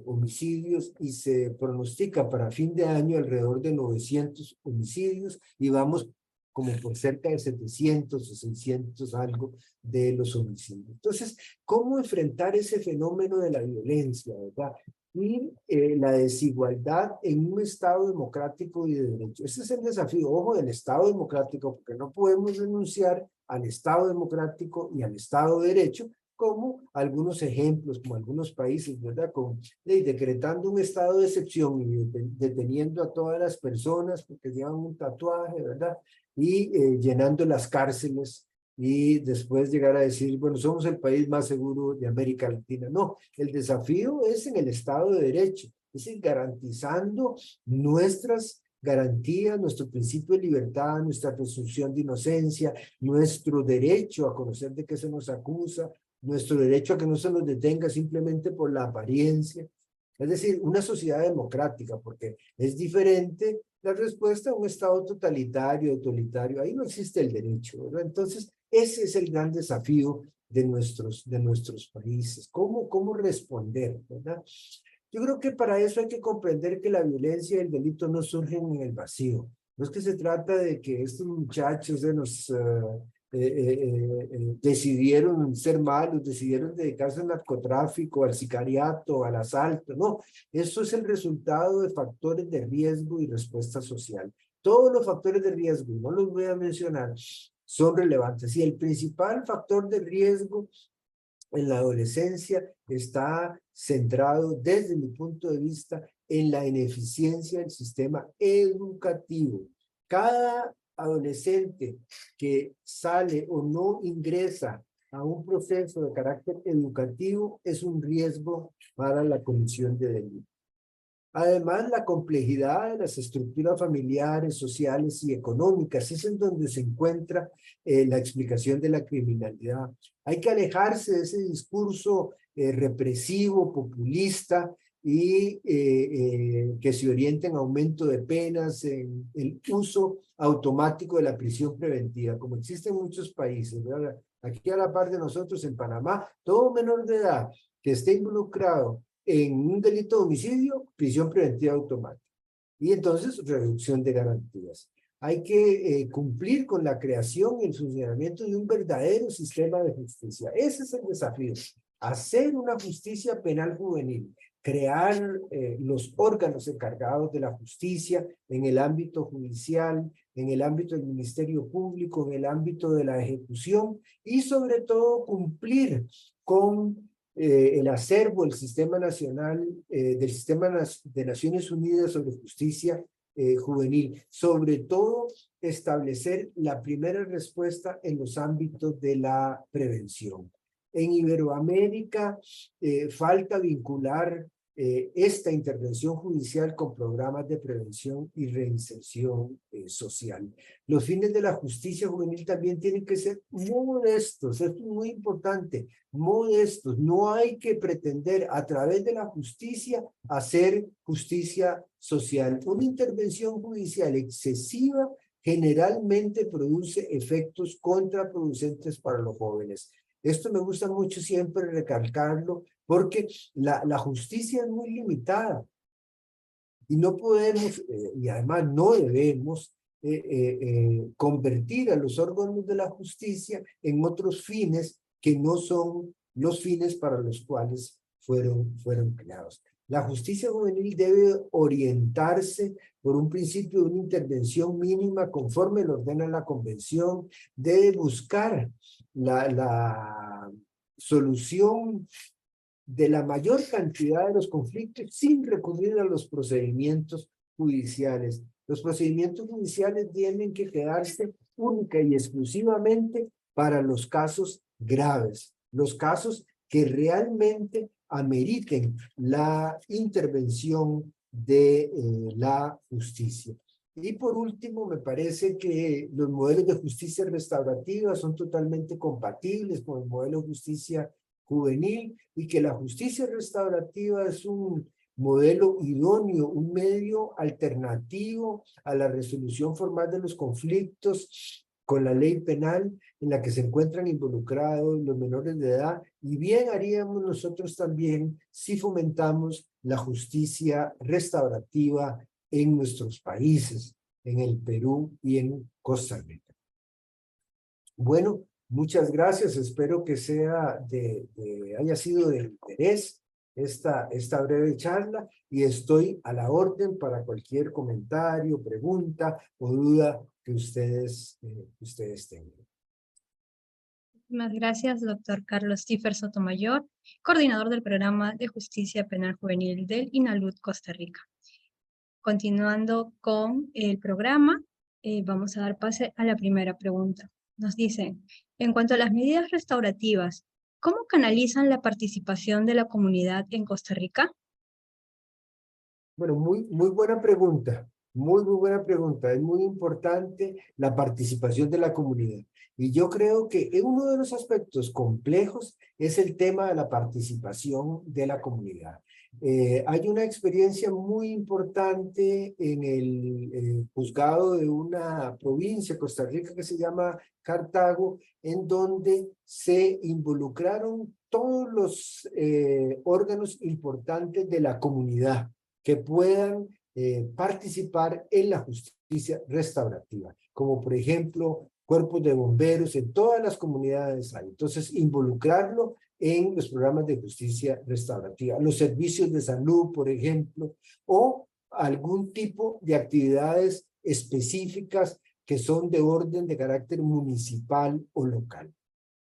homicidios y se pronostica para fin de año alrededor de 900 homicidios y vamos como por cerca de 700 o 600 algo de los homicidios. Entonces, ¿cómo enfrentar ese fenómeno de la violencia, verdad? Y la desigualdad en un Estado democrático y de derecho. Ese es el desafío, ojo, del Estado democrático, porque no podemos renunciar al Estado democrático y al Estado de derecho, como algunos ejemplos, como algunos países, ¿verdad? Decretando un estado de excepción y deteniendo a todas las personas porque llevan un tatuaje, ¿verdad? Y llenando las cárceles y después llegar a decir, bueno, somos el país más seguro de América Latina. No, el desafío es en el Estado de Derecho, es decir, garantizando nuestras garantías, nuestro principio de libertad, nuestra presunción de inocencia, nuestro derecho a conocer de qué se nos acusa, nuestro derecho a que no se nos detenga simplemente por la apariencia. Es decir, una sociedad democrática, porque es diferente la respuesta a un Estado totalitario, autoritario. Ahí no existe el derecho, ¿verdad? Entonces, ese es el gran desafío de nuestros países. ¿Cómo responder, verdad? Yo creo que para eso hay que comprender que la violencia y el delito no surgen en el vacío. No es que se trata de que estos muchachos decidieron ser malos, decidieron dedicarse al narcotráfico, al sicariato, al asalto. No, eso es el resultado de factores de riesgo y respuesta social. Todos los factores de riesgo, no los voy a mencionar, son relevantes. Y el principal factor de riesgo en la adolescencia está centrado, desde mi punto de vista, en la ineficiencia del sistema educativo. Cada adolescente que sale o no ingresa a un proceso de carácter educativo es un riesgo para la comisión de delitos. Además, la complejidad de las estructuras familiares, sociales y económicas es en donde se encuentra la explicación de la criminalidad. Hay que alejarse de ese discurso represivo, populista y que se orienta en aumento de penas, en el uso automático de la prisión preventiva, como existe en muchos países, ¿verdad? Aquí a la par de nosotros en Panamá, todo menor de edad que esté involucrado en un delito de homicidio, prisión preventiva automática. Y entonces, reducción de garantías. Hay que cumplir con la creación y el funcionamiento de un verdadero sistema de justicia. Ese es el desafío. Hacer una justicia penal juvenil. Crear los órganos encargados de la justicia en el ámbito judicial, en el ámbito del Ministerio Público, en el ámbito de la ejecución y sobre todo cumplir con el acervo, el sistema nacional, del sistema de Naciones Unidas sobre justicia juvenil, sobre todo establecer la primera respuesta en los ámbitos de la prevención. En Iberoamérica falta vincular esta intervención judicial con programas de prevención y reinserción social. Los fines de la justicia juvenil también tienen que ser modestos, esto es muy importante, modestos. No hay que pretender a través de la justicia hacer justicia social. Una intervención judicial excesiva generalmente produce efectos contraproducentes para los jóvenes. Esto me gusta mucho siempre recalcarlo, porque la justicia es muy limitada y no podemos, y además no debemos convertir a los órganos de la justicia en otros fines que no son los fines para los cuales fueron creados. La justicia juvenil debe orientarse por un principio de una intervención mínima conforme lo ordena la Convención, debe buscar la solución de la mayor cantidad de los conflictos sin recurrir a los procedimientos judiciales. Los procedimientos judiciales tienen que quedarse única y exclusivamente para los casos graves, los casos que realmente ameriten la intervención de la justicia. Y por último, me parece que los modelos de justicia restaurativa son totalmente compatibles con el modelo de justicia juvenil y que la justicia restaurativa es un modelo idóneo, un medio alternativo a la resolución formal de los conflictos con la ley penal en la que se encuentran involucrados los menores de edad, y bien haríamos nosotros también si fomentamos la justicia restaurativa en nuestros países, en el Perú y en Costa Rica. Bueno, muchas gracias, espero que haya sido de interés esta breve charla y estoy a la orden para cualquier comentario, pregunta o duda que ustedes tengan. Muchas gracias, doctor Carlos Tiffer Sotomayor, coordinador del Programa de Justicia Penal Juvenil del INALUD Costa Rica. Continuando con el programa, vamos a dar pase a la primera pregunta. Nos dicen, en cuanto a las medidas restaurativas, ¿cómo canalizan la participación de la comunidad en Costa Rica? Bueno, muy buena pregunta, muy buena pregunta. Es muy importante la participación de la comunidad. Y yo creo que uno de los aspectos complejos es el tema de la participación de la comunidad. Hay una experiencia muy importante en el juzgado de una provincia, Costa Rica, que se llama Cartago, en donde se involucraron todos los órganos importantes de la comunidad que puedan participar en la justicia restaurativa, como por ejemplo cuerpos de bomberos, en todas las comunidades hay. Entonces, involucrarlo en los programas de justicia restaurativa, los servicios de salud, por ejemplo, o algún tipo de actividades específicas que son de orden de carácter municipal o local,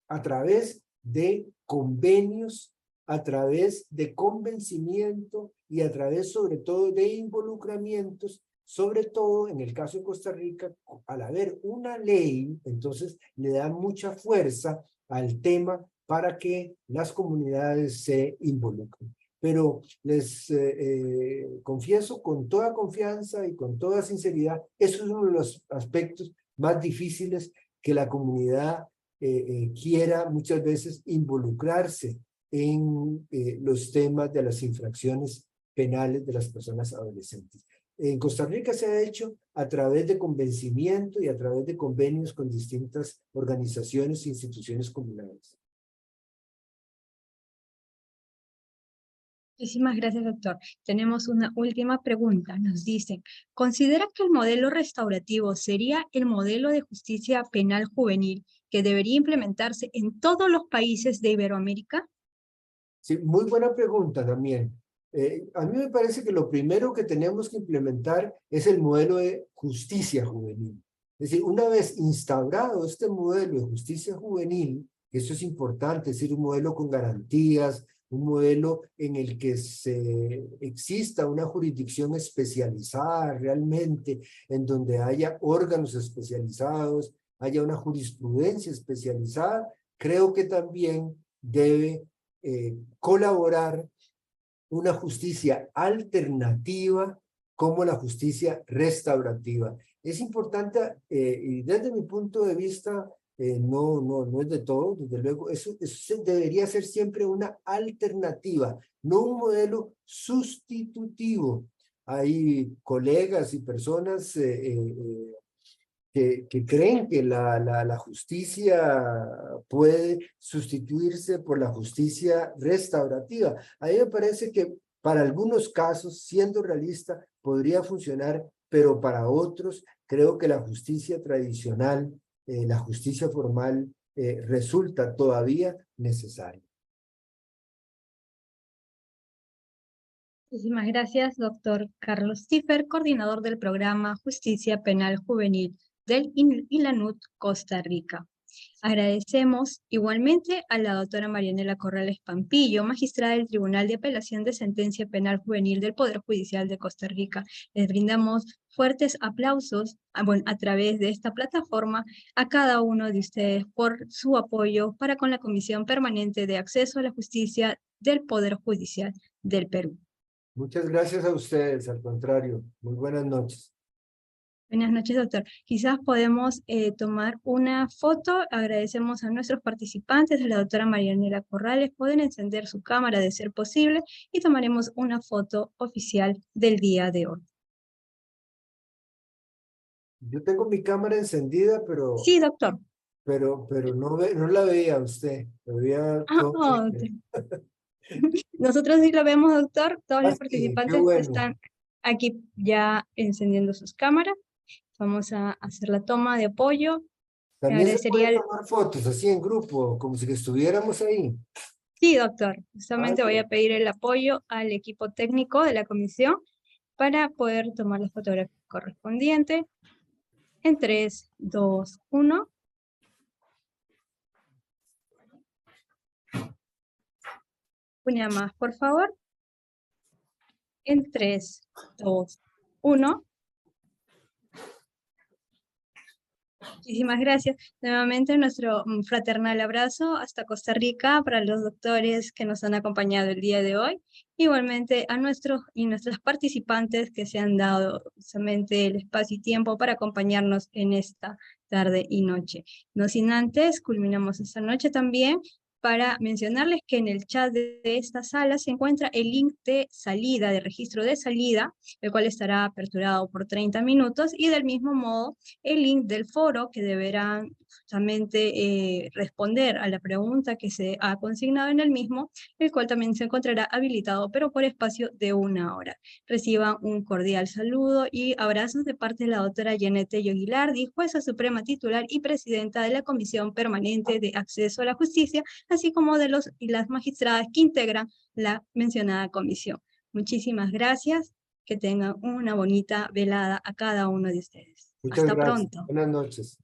a través de convenios, a través de convencimiento y a través sobre todo de involucramientos, sobre todo en el caso de Costa Rica, al haber una ley, entonces le da mucha fuerza al tema para que las comunidades se involucren. Pero les confieso con toda confianza y con toda sinceridad, eso es uno de los aspectos más difíciles que la comunidad quiera muchas veces involucrarse en los temas de las infracciones penales de las personas adolescentes. En Costa Rica se ha hecho a través de convencimiento y a través de convenios con distintas organizaciones e instituciones comunales. Muchísimas gracias, doctor. Tenemos una última pregunta. Nos dicen, ¿considera que el modelo restaurativo sería el modelo de justicia penal juvenil que debería implementarse en todos los países de Iberoamérica? Sí, muy buena pregunta también. A mí me parece que lo primero que tenemos que implementar es el modelo de justicia juvenil. Es decir, una vez instaurado este modelo de justicia juvenil, que eso es importante, es decir, un modelo con garantías, un modelo en el que exista una jurisdicción especializada realmente, en donde haya órganos especializados, haya una jurisprudencia especializada, creo que también debe colaborar una justicia alternativa como la justicia restaurativa. Es importante, y desde mi punto de vista, no es de todo, desde luego, eso debería ser siempre una alternativa, no un modelo sustitutivo. Hay colegas y personas que creen que la justicia puede sustituirse por la justicia restaurativa. A mí me parece que para algunos casos, siendo realista, podría funcionar, pero para otros creo que la justicia tradicional, la justicia formal, resulta todavía necesaria. Muchísimas gracias, doctor Carlos Tiffer, coordinador del programa Justicia Penal Juvenil del ILANUT Costa Rica. Agradecemos igualmente a la doctora Marianela Corrales Pampillo, magistrada del Tribunal de Apelación de Sentencia Penal Juvenil del Poder Judicial de Costa Rica. Les brindamos fuertes aplausos a través de esta plataforma a cada uno de ustedes por su apoyo para con la Comisión Permanente de Acceso a la Justicia del Poder Judicial del Perú. Muchas gracias a ustedes, al contrario. Muy buenas noches. Buenas noches, doctor. Quizás podemos tomar una foto. Agradecemos a nuestros participantes, a la doctora Marianela Corrales. Pueden encender su cámara de ser posible y tomaremos una foto oficial del día de hoy. Yo tengo mi cámara encendida, pero... Sí, doctor. Pero no la veía usted. Nosotros sí lo vemos, doctor. Todos los Sí, participantes bueno. están aquí ya encendiendo sus cámaras. Vamos a hacer la toma de apoyo. También se pueden tomar fotos así en grupo, como si estuviéramos ahí. Sí, doctor. Justamente voy a pedir el apoyo al equipo técnico de la comisión para poder tomar la fotografía correspondiente. En 3, 2, 1. Una más, por favor. En 3, 2, 1. Muchísimas gracias. Nuevamente nuestro fraternal abrazo hasta Costa Rica para los doctores que nos han acompañado el día de hoy. Igualmente a nuestros y nuestras participantes que se han dado justamente el espacio y tiempo para acompañarnos en esta tarde y noche. No sin antes, culminamos esta noche también para mencionarles que en el chat de esta sala se encuentra el link de salida, de registro de salida, el cual estará aperturado por 30 minutos, y del mismo modo el link del foro que deberán justamente responder a la pregunta que se ha consignado en el mismo, el cual también se encontrará habilitado, pero por espacio de 1 hora. Reciban un cordial saludo y abrazos de parte de la doctora Janet Tello Aguilardi, jueza suprema titular y presidenta de la Comisión Permanente de Acceso a la Justicia, así como de los y las magistradas que integran la mencionada comisión. Muchísimas gracias. Que tengan una bonita velada a cada uno de ustedes. Muchas Hasta gracias. pronto. Buenas noches.